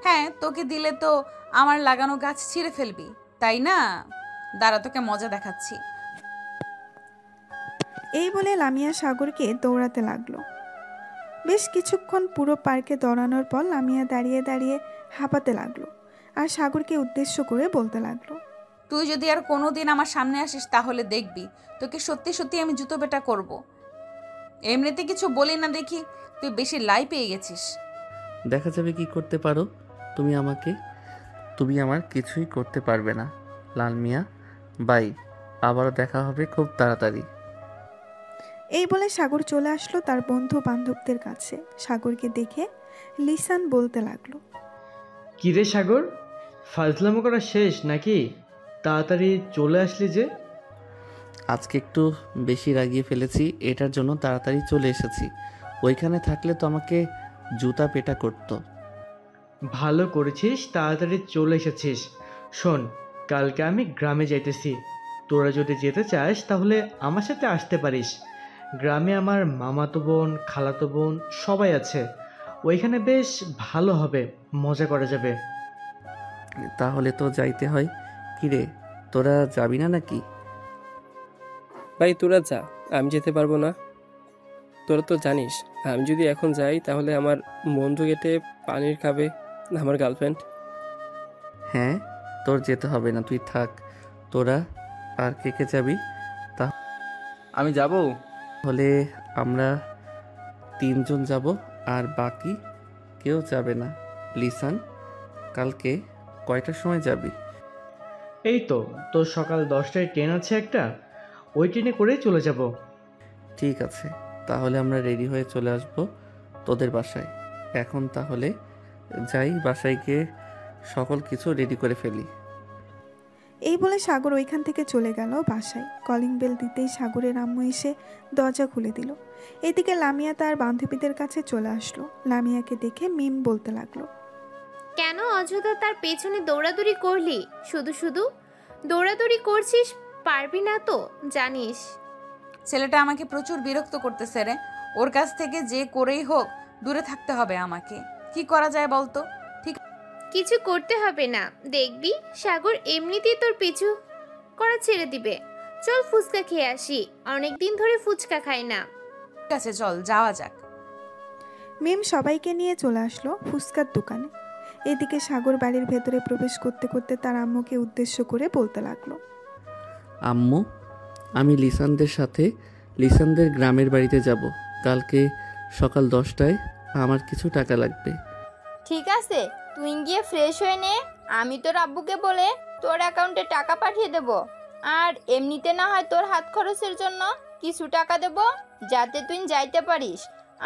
হ্যাঁ, তোকে দিলে তো আমার লাগানো গাছ ছিঁড়ে ফেলবি, তাই না? দাঁড়া, তোকে মজা দেখাচ্ছি। এই বলে লামিয়া সাগরকে দৌড়াতে লাগলো। বেশ কিছুক্ষণ পুরো পার্কে দৌড়ানোর পর লামিয়া দাঁড়িয়ে দাঁড়িয়ে হাঁপাতে লাগলো আর সাগরকে উদ্দেশ্য করে বলতে লাগলো, তুই যদি আর কোনোদিন আমার সামনে আসিস তাহলে দেখবি তোকে সত্যি সত্যি আমি জুতো পেটা করব। এমনিতে কিছু বলি না দেখি, তুই বেশি লাই পেয়ে গেছিস। দেখা যাবে কি করতে পারো তুমি আমাকে। তুমি আমার কিছুই করতে পারবে না লাল মিয়া। বাই, আবারও দেখা হবে খুব তাড়াতাড়ি। এই বলে সাগর চলে আসলো তার বন্ধু বান্ধবদের কাছে। সাগরকে দেখে লিসান বলতে লাগলো, কিরে সাগর, ফাজলামো করা শেষ নাকি? তাড়াতাড়ি চলে আসলি যে। আজকে একটু বেশি রাগিয়ে ফেলেছি, এটার জন্য তাড়াতাড়ি চলে এসেছি। ওইখানে থাকলে তো আমাকে জুতা পেটা করতো। ভালো করেছিস তাড়াতাড়ি চলে এসেছিস। শোন, কালকে আমি গ্রামে যাইতেছি। তোরা যদি যেতে চাস তাহলে আমার সাথে আসতে পারিস। গ্রামে আমার মামাতো বোন, খালাতো বোন সবাই আছে। ওইখানে বেশ ভালো হবে, মজা করা যাবে। তাহলে তো যাইতে হয়। কিরে, তোরা যাবি না নাকি? ভাই তোরা যা, আমি যেতে পারবো না। তোরা তো জানিস আমি যদি এখন যাই তাহলে আমার বন্ধু কেটে পানির খাবে আমার গার্লফ্রেন্ড। হ্যাঁ, তোর যেতে হবে না, তুই থাক। তোরা আর কে কে যাবি? আমি যাব। তাহলে আমরা 3 জন যাব, আর বাকি কেউ যাবে না। লিসান, কালকে কয়টার সময় যাবি? এই তো, তোর সকাল 10টায় ট্রেন আছে একটা, ওই ট্রেনে করেই চলে যাব। ঠিক আছে, তাহলে আমরা রেডি হয়ে চলে আসব তোদের বাসায়। এখন তাহলে যাই, বাসায় গিয়ে সকল কিছু রেডি করে ফেলি। এই বলে সাগর ওইখান থেকে চলে গেল বাসায়। কলিং বেল দিতেই সাগরের আম্মু এসে দরজা খুলে দিল। এদিকে লামিয়া তার বান্ধবীদের কাছে চলে আসলো। লামিয়াকে দেখে মিম বলতে লাগলো, কেন অযথা তার পেছনে দৌড়াদৌড়ি করলি? শুধু শুধু দৌড়াদৌড়ি করছিস, পারবি না তো জানিস। ছেলেটা আমাকে প্রচুর বিরক্ত করতেছে রে। ওর কাছ থেকে যে করেই হোক দূরে থাকতে হবে আমাকে। কি করা যায় বলতো? কিছু করতে হবে না, দেখবি সাগর এমনিতেই তোর পিছু করা ছেড়ে দিবে। চল ফুচকা খেয়ে আসি, অনেকদিন ধরে ফুচকা খাই না। ঠিক আছে, চল যাওয়া যাক। মিম সবাইকে নিয়ে চলে আসলো ফুচকার দোকানে। এদিকে সাগর বাড়ির ভেতরে প্রবেশ করতে করতে তার আম্মুকে উদ্দেশ্য করে বলতে লাগলো, আম্মু, আমি লিসানদের সাথে লিসানদের গ্রামের বাড়িতে যাব। কালকে সকাল 10টায় আমার কিছু টাকা লাগবে। ঠিক আছে, তুই গিয়ে ফ্রেশ হয়ে নে, আমি তোর আব্বুকে বলে তোর অ্যাকাউন্টে টাকা পাঠিয়ে দেব। আর এমনিতে না হয় তোর হাত খরচের জন্য কিছু টাকা দেব, যাতে তুই যাইতে পারিস।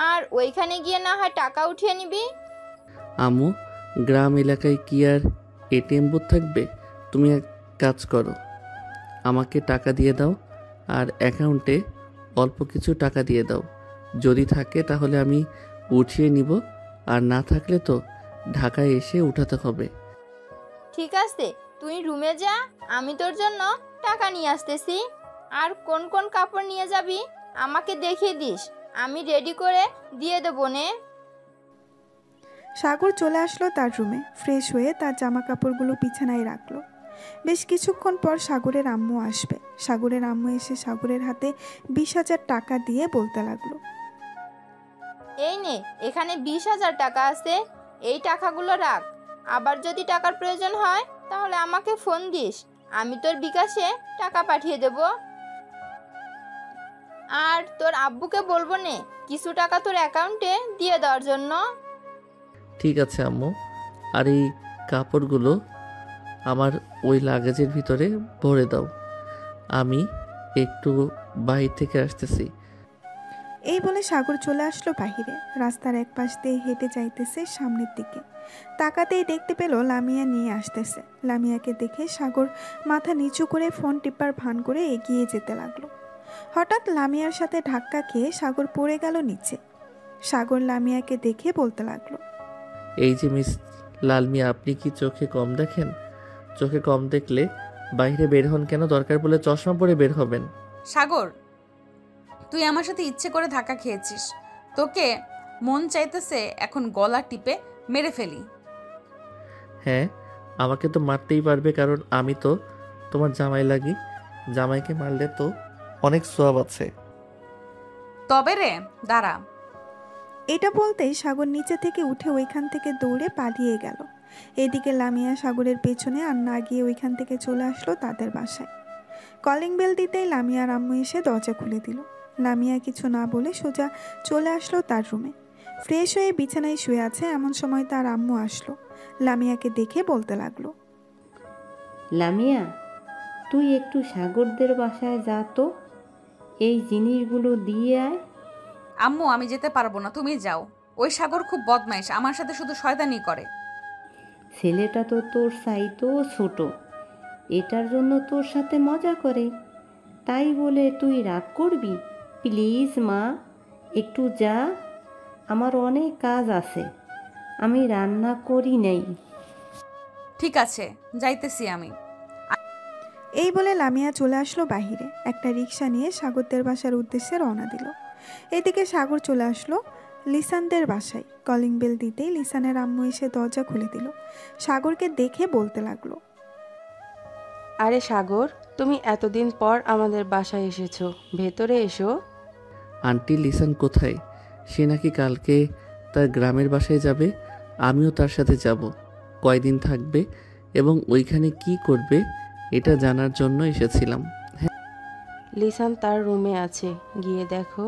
আর ওইখানে গিয়ে না হয় টাকা উঠিয়ে নিবি। আম্মু, গ্রাম এলাকায় কি আর এটিএম বুথ থাকবে? তুমি এক কাজ করো, আমাকে টাকা দিয়ে দাও আর অ্যাকাউন্টে অল্প কিছু টাকা দিয়ে দাও। যদি থাকে তাহলে আমি উঠিয়ে নিব, আর না থাকলে তো ঢাকায় এসে উঠাতে হবে। ঠিক আছে, তুই রুমে যা, আমি তোর জন্য টাকা নিয়ে আসতেছি। আর কোন কোন কাপড় নিয়ে যাবি আমাকে দেখিয়ে দিস, আমি রেডি করে দিয়ে দেবো নে। সাগর চলে আসলো তার রুমে। ফ্রেশ হয়ে তার জামা কাপড়গুলো বিছানায় রাখলো। বেশ কিছুক্ষণ পর সাগরের আম্মু আসবে। সাগরের আম্মু এসে সাগরের হাতে 20,000 টাকা দিয়ে বলতে লাগলো, এই নে, এখানে 20,000 টাকা আছে, এই টাকাগুলো রাখ। আবার যদি টাকার প্রয়োজন হয় তাহলে আমাকে ফোন দিস, আমি তোর বিকাশে টাকা পাঠিয়ে দেব। আর তোর আব্বুকে বলবো নে কিছু টাকা তোর অ্যাকাউন্টে দিয়ে দেওয়ার জন্য। ঠিক আছে আম্মু, আর এই কাপড়গুলো আমার ওই লাগেজের ভিতরে ভরে দাও। আমি একটু বাইরে থেকে আসতেছি। এই বলে সাগর চলে আসলো বাহিরে। রাস্তার এক পাশ দিয়ে হেঁটে যাইতেছে সামনের দিকে। তাকাতেই দেখতে পেল লামিয়া নিয়ে আসতেছে। লামিয়াকে দেখে সাগর মাথা নিচু করে ফোন টিপার ভান করে এগিয়ে যেতে লাগলো। হঠাৎ লামিয়ার সাথে ধাক্কা খেয়ে সাগর পড়ে গেল নিচে। সাগর লামিয়াকে দেখে বলতে লাগলো, এই যে মিস লালমিয়া, আপনি কি চোখে কম দেখেন? চোখে কম দেখলে বাইরে বের হন কেন? দরকার পড়লে চশমা পরে বের হবেন। সাগর, তুই আমার সাথে ইচ্ছে করে ধাক্কা খেয়েছিস। তোকে মন চাইতেছে এখন গলা টিপে মেরে ফেলি। হ্যাঁ, আমাকে তো মারতেই পারবে, কারণ আমি তো তোমার জামাই লাগি। জামাইকে মারলে তো অনেক সোয়াব আছে। তবে রে, দাঁড়া। এটা বলতেই সাগর নিচে থেকে উঠে ওইখান থেকে দৌড়ে পালিয়ে গেল। এদিকে লামিয়া সাগরের পেছনে আর না গিয়ে ওইখান থেকে চলে আসলো তাদের বাসায়। কলিং বেল দিতেই লামিয়ার আম্মু এসে দরজা খুলে দিল। লামিয়া কিছু না বলে সোজা চলে আসলো তার রুমে। ফ্রেশ হয়ে বিছানায় শুয়ে আছে এমন সময় তার আম্মু আসলো। লামিয়াকে দেখে বলতে লাগলো, লামিয়া, তুই একটু সাগরদের বাসায় যা তো, এই জিনিসগুলো দিয়ে আয়। আম্মু, আমি যেতে পারবো না, তুমি যাও। ওই সাগর খুব বদমাইশ, আমার সাথে শুধু শয়তানি করে। ছেলেটা তো তোর চাইতেও ছোট, এটার জন্য তোর সাথে মজা করে, তাই বলে তুই রাগ করবি? প্লিজ মা, একটু যা, আমার অনেক কাজ আছে, আমি রান্না করি নাই। ঠিক আছে, যাইতেছি আমি। এই বলে লামিয়া চলে আসলো বাহিরে। একটা রিক্সা নিয়ে সাগরদের বাসার উদ্দেশ্যে রওনা দিল। এদিকে সাগর চলে আসলো লিসানদের বাসায়। কলিং বেল দিতেই লিসানের আম্মু এসে দরজা খুলে দিল। সাগরকে দেখে বলতে লাগলো, আরে সাগর, তুমি এতদিন পর আমাদের বাসায় এসেছো, ভেতরে এসো। আন্টি, লিসান কোথায়? সে নাকি কালকে তার গ্রামের বাসায় যাবে। আমিও তার সাথে যাব। কয়দিন থাকবে এবং ওইখানে কি করবে এটা জানার জন্য এসেছিলাম। লিসান তার রুমে আছে, গিয়ে দেখো।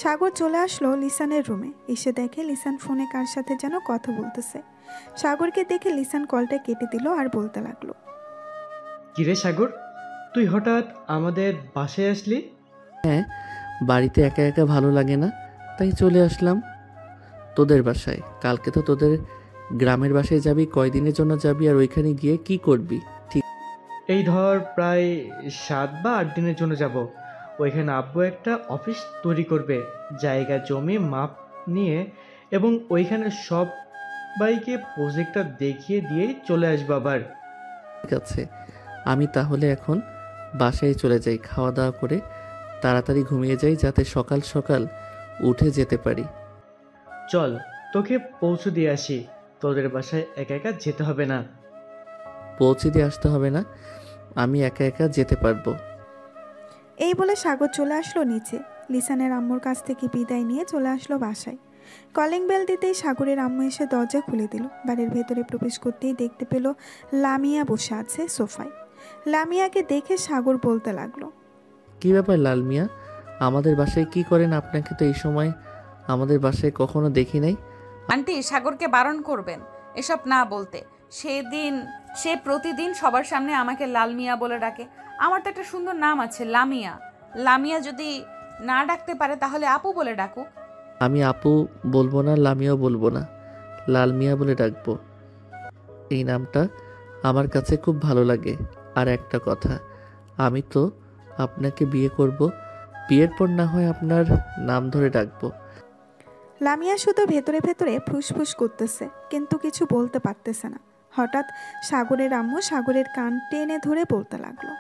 সাগর চলে আসলো লিসানের রুমে। এসে দেখে লিসান ফোনে কার সাথে যেন কথা বলতেছে। সাগরকে দেখে লিসান কলটা কেটে দিল আর বলতে লাগলো, কিরে সাগর, তুই হঠাৎ আমাদের বাসায় আসলি? হ্যাঁ, বাড়িতে একা একা ভালো লাগে না, তাই চলে আসলাম তোদের বাসায়। কালকে তো তোদের গ্রামের বাসায় যাবি, কয়দিনের জন্য যাবি আর ওইখানে গিয়ে কি করবি? ঠিক এই ধর প্রায় 7 বা 8 দিনের জন্য যাব। ওইখানে আব্বু একটা অফিস তৈরি করবে, জায়গা জমি মাপ নিয়ে, এবং ওইখানে সবাইকে প্রজেক্টটা দেখিয়ে দিয়েই চলে আসবো আবার। আছে, আমি তাহলে এখন বাসায় চলে যাই, খাওয়া দাওয়া করে তাড়াতাড়ি ঘুমিয়ে যাই যাতে সকাল সকাল উঠে যেতে পারি। চল, তোকে পৌঁছে দিয়ে আসি। তোদের বাসায় একা একা যেতে হবে না। পৌঁছে দিয়ে আসতে হবে না, আমি একা একা যেতে পারবো। এই বলে সাগর চলে আসলো নিচে। লিসানের আম্মুর কাছ থেকে বিদায় নিয়ে চলে আসলো বাসায়। কলিং বেল দিতেই সাগরের আম্মু এসে দরজা খুলে দিল। বাড়ির ভেতরে প্রবেশ করতেই দেখতে পেল লামিয়া বসে আছে সোফায়। লামিয়াকে দেখে সাগর বলতে লাগলো, কি ব্যাপার লাল মিয়া, আমাদের বাসায় কি করেন? আপনাকে তো এই সময় আমাদের বাসায় কখনো দেখি নাই। আন্টি, সাগরকে বারণ করবেন এসব না বলতে। সে প্রতিদিন সবার সামনে আমাকে লাল মিয়া বলে ডাকে। আমার তো একটা সুন্দর নাম আছে, লামিয়া। লামিয়া যদি না ডাকতে পারে তাহলে আপু বলে ডাকুক। আমি আপু বলবো না, লামিয়াও বলবো না, লাল মিয়া বলে ডাকবো। এই নামটা আমার কাছে খুব ভালো লাগে। আর একটা কথা, আমি তো আপনাকে বিয়ে করব, বিয়ের পর না হয় আপনার নাম ধরে ডাকবো। লামিয়া শুধু ভেতরে ভেতরে ফুসফুস করতেছে, কিন্তু কিছু বলতে পারতেছে না। হঠাৎ সাগরের আম্মু সাগরের কান টেনে ধরে বলতে লাগলো,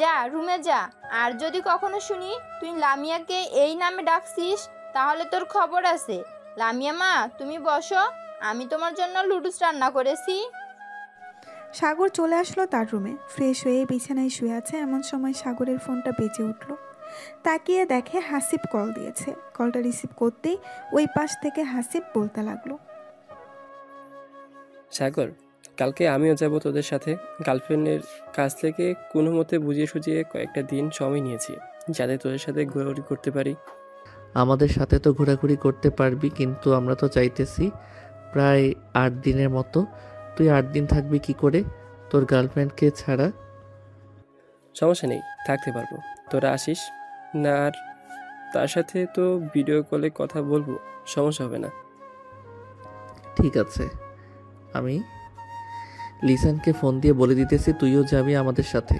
যা রুমে যা, আর যদি কখনো শুনি তুই লামিয়াকে এই নামে ডাকছিস তাহলে তোর খবর আছে। লামিয়া মা, তুমি বসো, আমি তোমার জন্য লুডুস রান্না করেছি। সাগর চলে আসলো তার রুমে। ফ্রেশ হয়ে বিছানায় শুয়ে আছে, এমন সময় সাগরের ফোনটা বেজে উঠল। তাকিয়ে দেখে হাসিব কল দিয়েছে। কলটা রিসিভ করতেই ওই পাশ থেকে হাসিব বলতে লাগলো, সাগর, কালকে আমিও যাব তোদের সাথে। গার্লফ্রেন্ডের কাছ থেকে কোনো মতে বুঝিয়ে সুঝিয়ে কয়েকটা দিন সময় নিয়েছি যাতে তোদের সাথে ঘোরাঘুরি করতে পারি। আমাদের সাথে তো ঘোরাঘুরি করতে পারবি, কিন্তু আমরা তো চাইতেছি প্রায় 8 দিনের মতো। তুই 8 দিন থাকবি কি করে তোর গার্লফ্রেন্ডকে ছাড়া? সমস্যা নেই, থাকতে পারবো, তোরা আসিস না। আর তার সাথে তো ভিডিও কলে কথা বলবো, সমস্যা হবে না। ঠিক আছে, আমি লিসানকে ফোন দিয়ে বলে দিতেছি তুইও যাবি আমাদের সাথে।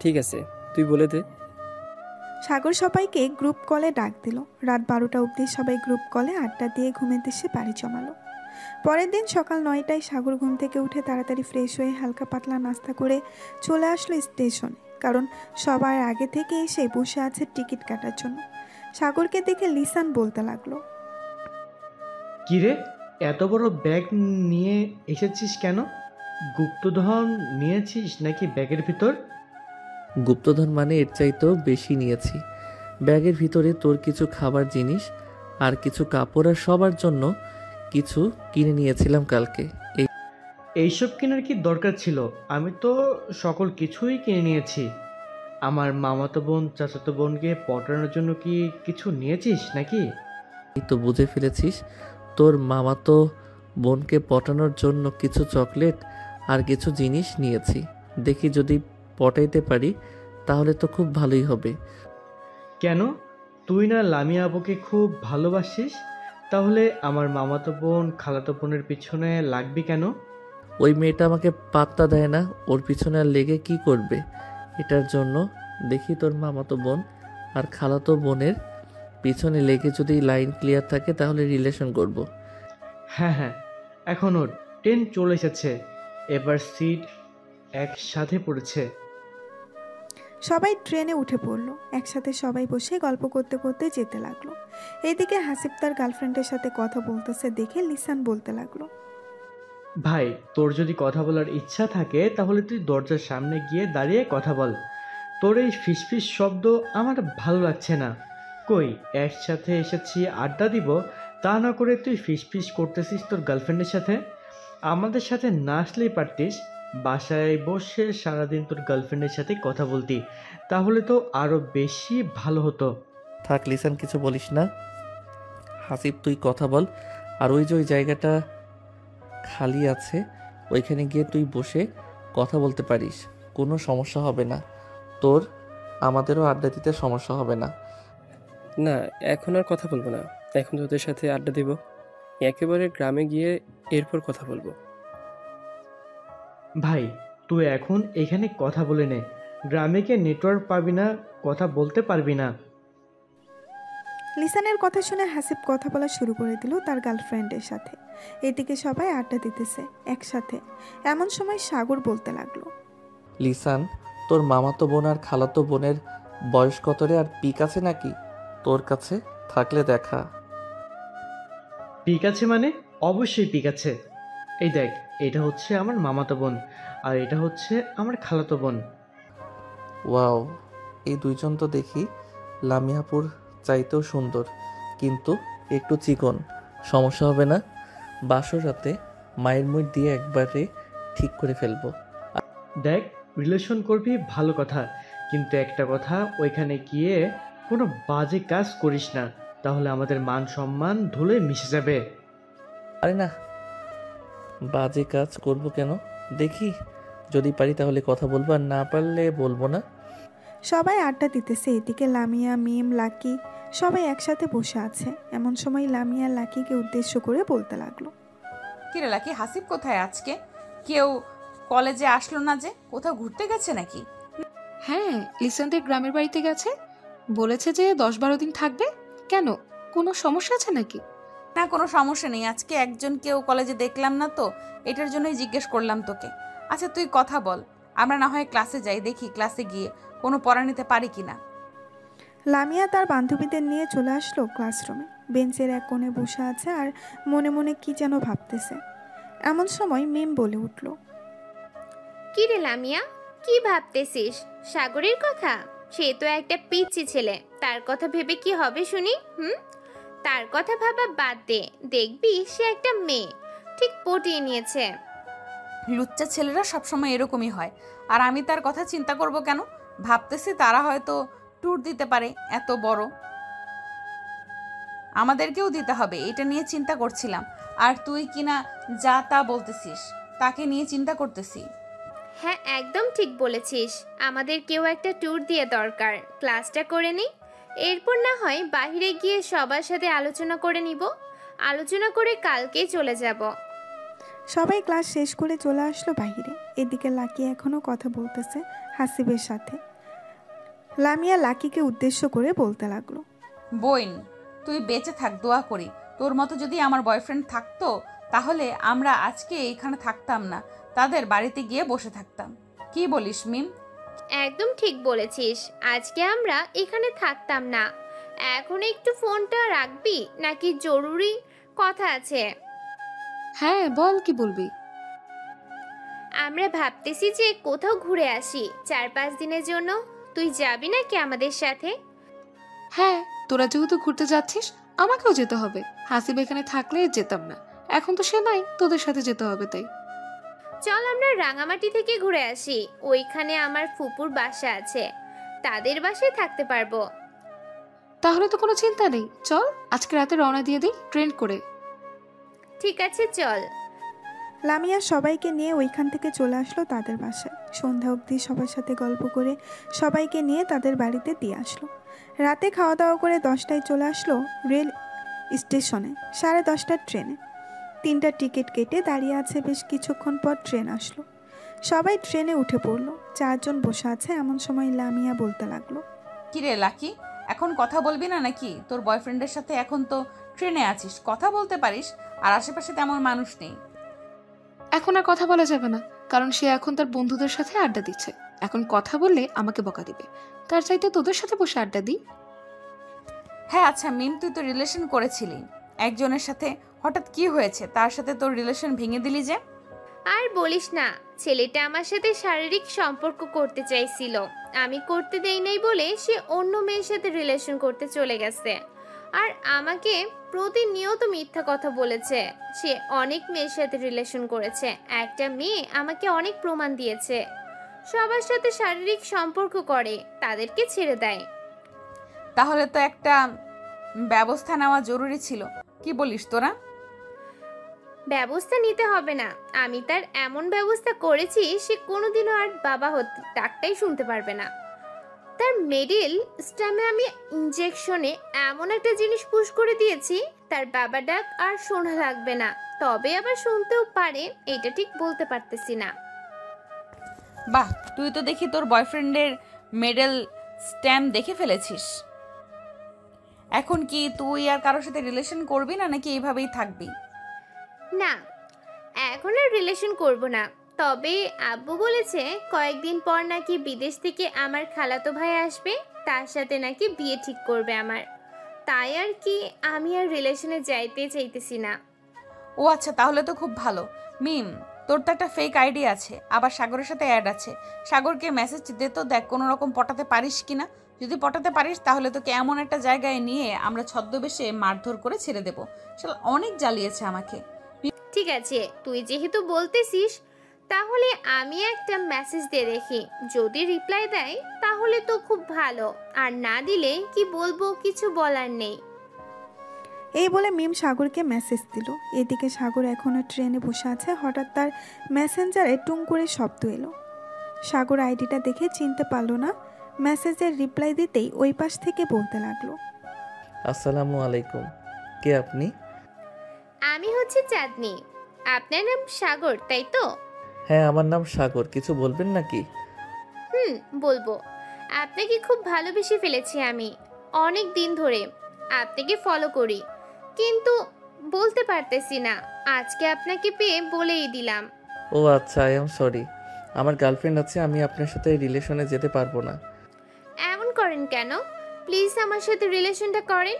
ঠিক আছে, তুই বলে দে। সাগর সবাইকে গ্রুপ কলে ডাক দিল। রাত 12টা অবধি সবাই গ্রুপ কলে আড্ডা দিয়ে ঘুমের দেশে বাড়ি জমালো। পরের দিন সকাল 9টায় সাগর ঘুম থেকে উঠে তাড়াতাড়ি ফ্রেশ হয়ে হালকা পাতলা নাস্তা করে চলে আসলো স্টেশনে, কারণ সবার আগে থেকে এসে বসে আছে টিকিট কাটার জন্য। সাগরকে দেখে লিসান বলতে লাগলো, কিরে, এত বড় ব্যাগ নিয়ে এসেছিস কেন? গুপ্তধন নিয়েছিস নাকি ব্যাগের ভিতর? গুপ্তধন মানে এর চাইতেও বেশি নিয়েছি। ব্যাগের ভিতরে তোর কিছু খাবার জিনিস আর কিছু কাপড় আর সবার জন্য কিছু কিনে নিয়েছিলাম কালকে। এইসব কেনার কি দরকার ছিল? আমি তো সকল কিছুই কিনে নিয়েছি। আমার মামাতো বোন চাচাতো বোনকে পটানোর জন্য কি কিছু নিয়েছিস নাকি? এই তো বুঝে ফেলেছিস, তোর মামাতো বোনকে পটানোর জন্য কিছু চকলেট আর কিছু জিনিস নিয়েছি। দেখি যদি পটাইতে পারি তাহলে তো খুব ভালোই হবে। কেন, তুই না লামিয়া আবুকে খুব ভালোবাসিস? তাহলে আমার মামাতো বোন খালাতো বোনের পিছনে লাগবি কেন? ওই মেয়েটা আমাকে পাত্তা দেয় না, ওর পিছনে আর লেগে কি করবে? এটার জন্য দেখি তোর মামাতো বোন আর খালাতো বোনের পিছনে লেগে যদি লাইন ক্লিয়ার থাকে তাহলে রিলেশন করব। হ্যাঁ হ্যাঁ, এখনও ট্রেন চলে এসেছে, এবার সিট একসাথে পড়েছে। সবাই ট্রেনে উঠে পড়লো। একসাথে সবাই বসে গল্প করতে করতে যেতে লাগলো। এইদিকে হাসিব তার গার্লফ্রেন্ডের সাথে কথা বলতেছে দেখে লিসান বলতে লাগলো, ভাই, তোর যদি কথা বলার ইচ্ছা থাকে তাহলে তুই দরজার সামনে গিয়ে দাঁড়িয়ে কথা বল। তোর এই ফিসফিস শব্দ আমার ভালো লাগছে না। কই, একসাথে এসেছি আড্ডা দিব, তা না করে তুই ফিসফিস করতেছিস তোর গার্লফ্রেন্ডের সাথে। আমাদের সাথে না আসলেই পারতিস, বাসায় বসে সারাদিন তোর গার্লফ্রেন্ডের সাথে কথা বলতি, তাহলে তো আরো বেশি ভালো হতো। থাক লিসান, কিছু বলিস না। হাসিব তুই কথা বল, আর ওই যে ওই জায়গাটা খালি আছে, ওইখানে গিয়ে তুই বসে কথা বলতে পারিস, কোনো সমস্যা হবে না তোর, আমাদেরও আড্ডা দিতে সমস্যা হবে না। না, এখন আর কথা বলবো না, এখন তোদের সাথে আড্ডা দিব, একেবারে গ্রামে গিয়ে এরপর কথা বলবো। ভাই তুই এখন এখানে কথা বলে নে, গ্রামে গিয়ে নেটওয়ার্ক পাবি না, কথা বলতে পারবি না। লিসানের কথা শুনে হাসিব কথা বলা শুরু করে দিল তার গার্লফ্রেন্ডের সাথে। এদিকে সবাই আড্ডা দিতেছে একসাথে। এমন সময় সাগর বলতে লাগলো, লিসান, তোর মামাতো বোন আর খালাতো বোনের বয়স কত রে? আর পিক আছে নাকি তোর কাছে? থাকলে দেখা। পিক আছে মানে? অবশ্যই পিক আছে। এই দেখ, এটা হচ্ছে আমার মামাতো বোন আর এটা হচ্ছে আমার খালাতো বোন। ওয়াও, এই দুইজন তো দেখি লামিয়াপুর চাইতেও সুন্দর, কিন্তু একটু চিকন। সমস্যা হবে না? বাসর রাতে মায়ের মুখ দিয়ে একবারে ঠিক করে ফেলবো। দেখ, রিলেশন করবি ভালো কথা, কিন্তু একটা কথা, ওইখানে গিয়ে কোনো বাজে কাজ করিস না, তাহলে আমাদের মান সম্মান ধুলে মিশে যাবে। আরে না, বাজে কাজ করব কেন? দেখি যদি পারি তাহলে কথা বলবো, আর না পারলে বলবো না। সবাই আড্ডা দিতেছে। এদিকে লামিয়া, মিম, লাকি সবাই একসাথে বসে আছে। এমন সময় লামিয়া লাকিকে উদ্দেশ্য করে বলতে লাগলো, কিরে লাকি, হাসিব কোথায় আজকে? কেউ কলেজে আসলো না যে? কোথাও ঘুরতে গেছে নাকি? হ্যাঁ, লিসানদের গ্রামের বাড়িতে গেছে, বলেছে যে 10-12 দিন থাকবে। কেন, কোনো সমস্যা আছে নাকি? না, কোনো সমস্যা নেই। আজকে একজন কেউ কলেজে দেখলাম না তো, এটার জন্যই জিজ্ঞেস করলাম তোকে। আচ্ছা তুই কথা বল, আমরা না হয় ক্লাসে যাই, দেখি ক্লাসে গিয়ে কোনো পড়া নিতে পারি কিনা। লামিয়া তার বান্ধবীদের নিয়ে চলে আসলো ক্লাসরুমে। বেঞ্চের এক কোণে বসে আছে আর মনে মনে কি যেন ভাবতেছে। এমন সময় মিম বলে উঠল, কি রে লামিয়া, কি ভাবতেছিস? সাগরের কথা? সে তো একটা পিচ্চি ছেলে, তার কথা ভেবে কি হবে শুনি? তার কথা ভাবা বাদ দে, দেখবি সে একটা মেয়ে, ঠিক পটিয়ে নিয়েছে। লুচ্চা ছেলেরা সবসময় এরকমই হয়, আর আমি তার কথা চিন্তা করব কেন? ভাবতেছি তারা হয়তো ট্যুর দিতে পারে, এত বড়, আমাদেরকেও দিতে হবে, এটা নিয়ে চিন্তা করছিলাম। আর তুই কিনা যা তা বলতেছিস, তাকে নিয়ে চিন্তা করতেছি। হ্যাঁ, একদম ঠিক বলেছিস, আমাদের কেউ একটা ট্যুর দিয়ে দরকার। ক্লাসটা করে নিই, এরপর না হয় বাইরে গিয়ে সবার সাথে আলোচনা করে নিব। আলোচনা করে কালকেই চলে যাব। সবাই ক্লাস শেষ করে চলে আসলো বাইরে। এদিকে লাকি এখনও কথা বলতেছে হাসিবের সাথে। লামিয়া লাকিকে উদ্দেশ্য করে বলতে লাগলো, বোন, তুই বেঁচে থাক, দোয়া করি। তোর মতো যদি আমার বয়ফ্রেন্ড থাকতো তাহলে আমরা আজকে এইখানে থাকতাম না, তাদের বাড়িতে গিয়ে বসে থাকতাম। কি বলিস মিম? একদম ঠিক বলেছিস, আজকে আমরা এখানে থাকতাম না। এখন একটু ফোনটা রাখবি নাকি জরুরি কথা আছে? হ্যাঁ বল, কি বলবি? আমরা ভাবতেছি যে কোথাও ঘুরে আসি 4-5 দিনের জন্য। তুই যাবি নাকি আমাদের সাথে? হ্যাঁ, তোরা যেহেতু ঘুরতে যাচ্ছিস আমাকেও যেতে হবে। হাসিব এখানে থাকলে যেতাম না, এখন তো সে নাই, তোদের সাথে যেতে হবে। তাই চল আমরা রাঙামাটি থেকে ঘুরে আসি, ওইখানে আমার ফুপুর বাসা আছে, তাদের বাসায় থাকতে পারবো। তাহলে তো কোনো চিন্তা নেই, চল আজকে রাতে রওনা দিয়ে দিই ট্রেন করে। ঠিক আছে চল। লামিয়া সবাইকে নিয়ে ওইখান থেকে চলে আসলো তাদের বাসায়। সন্ধ্যা অবধি সবার সাথে গল্প করে সবাইকে নিয়ে তাদের বাড়িতে দিয়ে আসলো। রাতে খাওয়া দাওয়া করে 10টায় চলে আসলো রেল স্টেশনে 10:30টার ট্রেনে। 3টা টিকিট কেটে দাঁড়িয়ে আছে। বেশ কিছুক্ষণ পর ট্রেন আসলো। সবাই ট্রেনে উঠে পড়লো। 4 জন বসে আছে। এমন সময় লামিয়া বলতে লাগলো, কিরে লাকি, এখন কথা বলবি না নাকি? তোর বয়ফ্রেন্ডের সাথে এখন তো ট্রেনে আছিস, কথা বলতে পারিস, আর আশেপাশে তেমন মানুষ নেই। এখন আর কথা বলা যাবে না, কারণ সে এখন তার বন্ধুদের সাথে আড্ডা দিচ্ছে। এখন কথা বললে আমাকে বকা দিবে, তার চাইতে তোদের সাথে বসে আড্ডা দিই। হ্যাঁ আচ্ছা মিম, তুই তো রিলেশন করেছিলি একজনের সাথে, হঠাৎ কি হয়েছে? তার সাথে তোর রিলেশন ভেঙে দিলি যে? আর বলিস না, ছেলেটা আমার সাথে শারীরিক সম্পর্ক করতে চাইছিল, আমি করতে দেই নাই বলে সে অন্য মেয়ের সাথে রিলেশন করতে চলে গেছে। আর আমাকে প্রতিনিয়ত মিথ্যা কথা বলেছে। সে অনেক মেয়ের সাথে রিলেশন করেছে। একটা মেয়ে আমাকে অনেক প্রমাণ দিয়েছে। সবার সাথে শারীরিক সম্পর্ক করে, তাদেরকে ছেড়ে দেয়। তাহলে তো একটা ব্যবস্থা নেওয়া জরুরি ছিল। কি বলিস তোরা? ব্যবস্থা নিতে হবে না, আমি তার এমন ব্যবস্থা করেছি সে কোনোদিনও আর বাবা ডাকটাই শুনতে পারবে না। তার মিডল স্ট্যামে আমি ইনজেকশনে এমন একটা জিনিস পুশ করে দিয়েছি, তার বাবা ডাক আর শোনা লাগবে না। তবে আবার শুনতেও পারে, এটা ঠিক বলতে পারতেছি না। বাহ, তুই তো দেখি তোর বয়ফ্রেন্ডের মেডেল স্ট্যাম্প দেখে ফেলেছিস। এখন কি তুই আর কারোর সাথে রিলেশন করবি না, নাকি এইভাবেই থাকবি? না, এখন আর রিলেশন করব না। তবে আব্বু বলেছে কয়েকদিন পর নাকি বিদেশ থেকে আমার খালাতো ভাই আসবে, তার সাথে নাকি বিয়ে ঠিক করবে আমার। তাই আর কি আমি আর রিলেশনে যাইতে চাইতেছি না। ও আচ্ছা, তাহলে তো খুব ভালো। মিম, তোর তো একটা ফেক আইডি আছে, আবার সাগরের সাথে অ্যাড আছে। সাগরকে মেসেজ দে তো, দেখ কোনো রকম পটাতে পারিস কিনা। যদি পটাতে পারিস তাহলে তোকে এমন একটা জায়গায় নিয়ে আমরা ছদ্মবেশে মারধর করে ছেড়ে দেবো। শালা অনেক জ্বালিয়েছে আমাকে। ঠিক আছে, তুই যেহেতু বলতেছিস তাহলে আমি একটা মেসেজ দিয়ে দেখি। যদি রিপ্লাই দেয় তাহলে তো খুব ভালো, আর না দিলে কি বলবো কিছু বলার নেই। এই বলে মিম সাগরকে মেসেজ দিল। এদিকে সাগর এখনও ট্রেনে বসে আছে। হঠাৎ তার মেসেঞ্জারে টুং করে শব্দ এলো। সাগর আইডিটা দেখে চিনতে পারলো না। মেসেজের রিপ্লাই দিতেই ওই পাশ থেকে বলতে লাগলো, আসসালামু আলাইকুম, কে আপনি? আমি হচ্ছে চাঁদনি। আপনার নাম সাগর, তাই তো? হ্যাঁ, আমার নাম সাগর। কিছু বলবেন নাকি? বলবো। আপনাকে খুব ভালোবেসে ফেলেছি আমি অনেক দিন ধরে। আপনাকে ফলো করি, কিন্তু বলতে পারতেছি না। আজকে আপনাকে পেয়ে বলেই দিলাম। ও আচ্ছা, আই এম সরি। আমার গার্লফ্রেন্ড আছে, আমি আপনার সাথে রিলেশনে যেতে পারবো না। এমন করেন কেন? প্লিজ আমার সাথে রিলেশনটা করেন।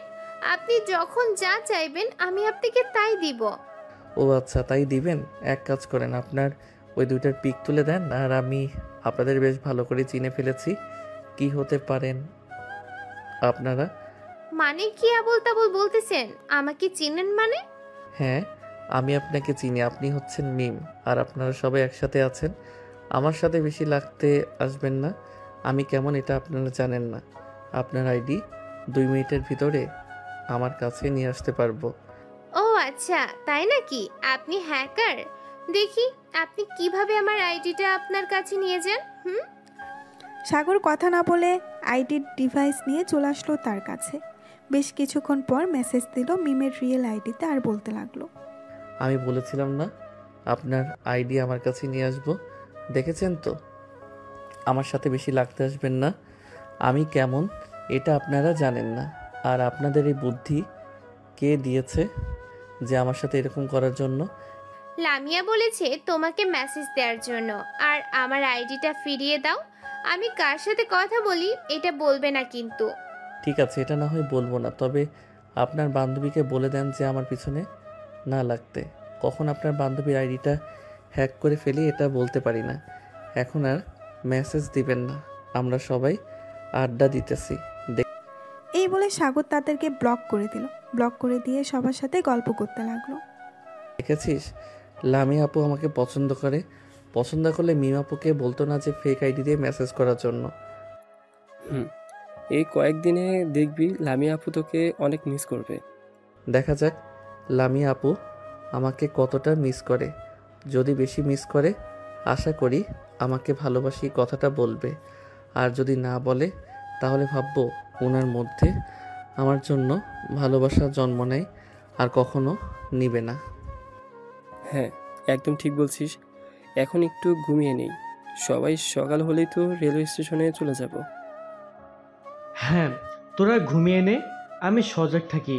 আপনি যখন যা চাইবেন আমি আপনাকে তাই দিব। ও আচ্ছা, তাই দিবেন? এক কাজ করেন, আপনার ওই দুইটার পিক তুলে দেন, আর আমি আপনাদের বেশ ভালো করে চিনে ফেলেছি। কি হতে পারেন আপনারা? মানে কি আবল তাবল বলতেছেন? আমাকে চিনেন মানে? হ্যাঁ, আমি আপনাকে চিনি। আপনি হচ্ছেন মিম, আর আপনারা সবাই একসাথে আছেন। আমার সাথে বেশি লাগতে আসবেন না। আমি কেমন এটা আপনারা জানেন না। আপনার আইডি 2 মিনিটের ভিতরে আমার কাছে নিয়ে আসতে পারবো। ও আচ্ছা, তাই নাকি? আপনি হ্যাকার? দেখি আপনি কিভাবে আমার আইডিটা আপনার কাছে নিয়ে যান। সাগর কথা না বলে আইডির ডিভাইস নিয়ে চলে আসলো তার কাছে। বেশ কিছুক্ষণ পর মেসেজ দিল মিমের রিয়েল আইডিতে, আর বলতে লাগলো, আমি বলেছিলাম না আপনার আইডি আমার কাছে নিয়ে আসবো? দেখেছেন তো? আমার সাথে বেশি লাগতে আসবেন না। আমি কেমন এটা আপনারা জানেন না। আর আপনাদের এই বুদ্ধি কে দিয়েছে যে আমার সাথে এরকম করার জন্য? লামিয়া বলেছে তোমাকে মেসেজ দেওয়ার জন্য। আর আমার আইডিটা ফিরিয়ে দাও। আমি কার সাথে কথা বলি এটা বলবে না কিন্তু। ঠিক আছে, এটা না হয় বলবো না, তবে আপনার বান্ধবীকে বলে দেন যে আমার পিছনে না লাগতে। কখন আপনার বান্ধবীর আইডিটা হ্যাক করে ফেলি এটা বলতে পারি না। এখন আর মেসেজ দিবেন না, আমরা সবাই আড্ডা দিতেছি। এই বলে সাগর তাদেরকে ব্লক করে দিল। ব্লক করে দিয়ে সবার সাথে গল্প করতে লাগলো। দেখেছিস, লামি আপু আমাকে পছন্দ করে। পছন্দ করলে মিম আপুকে বলতো না যে ফেক আইডি দিয়ে মেসেজ করার জন্য। এই কয়েকদিনে দেখবি লামিয়া আপু তোকে অনেক মিস করবে। দেখা যাক লামি আপু আমাকে কতটা মিস করে। যদি বেশি মিস করে আশা করি আমাকে ভালোবাসি কথাটা বলবে। আর যদি না বলে তাহলে ভাববো ওনার মধ্যে আমার জন্য ভালোবাসা জন্ম নেয় আর কখনো নিবে না। হ্যাঁ, একদম ঠিক বলছিস। এখন একটু ঘুমিয়ে নেই, সবাই সকাল হলেই তো রেলওয়ে স্টেশনে চলে যাব। হ্যাঁ, তোরা ঘুমিয়ে নে, আমি সজাগ থাকি।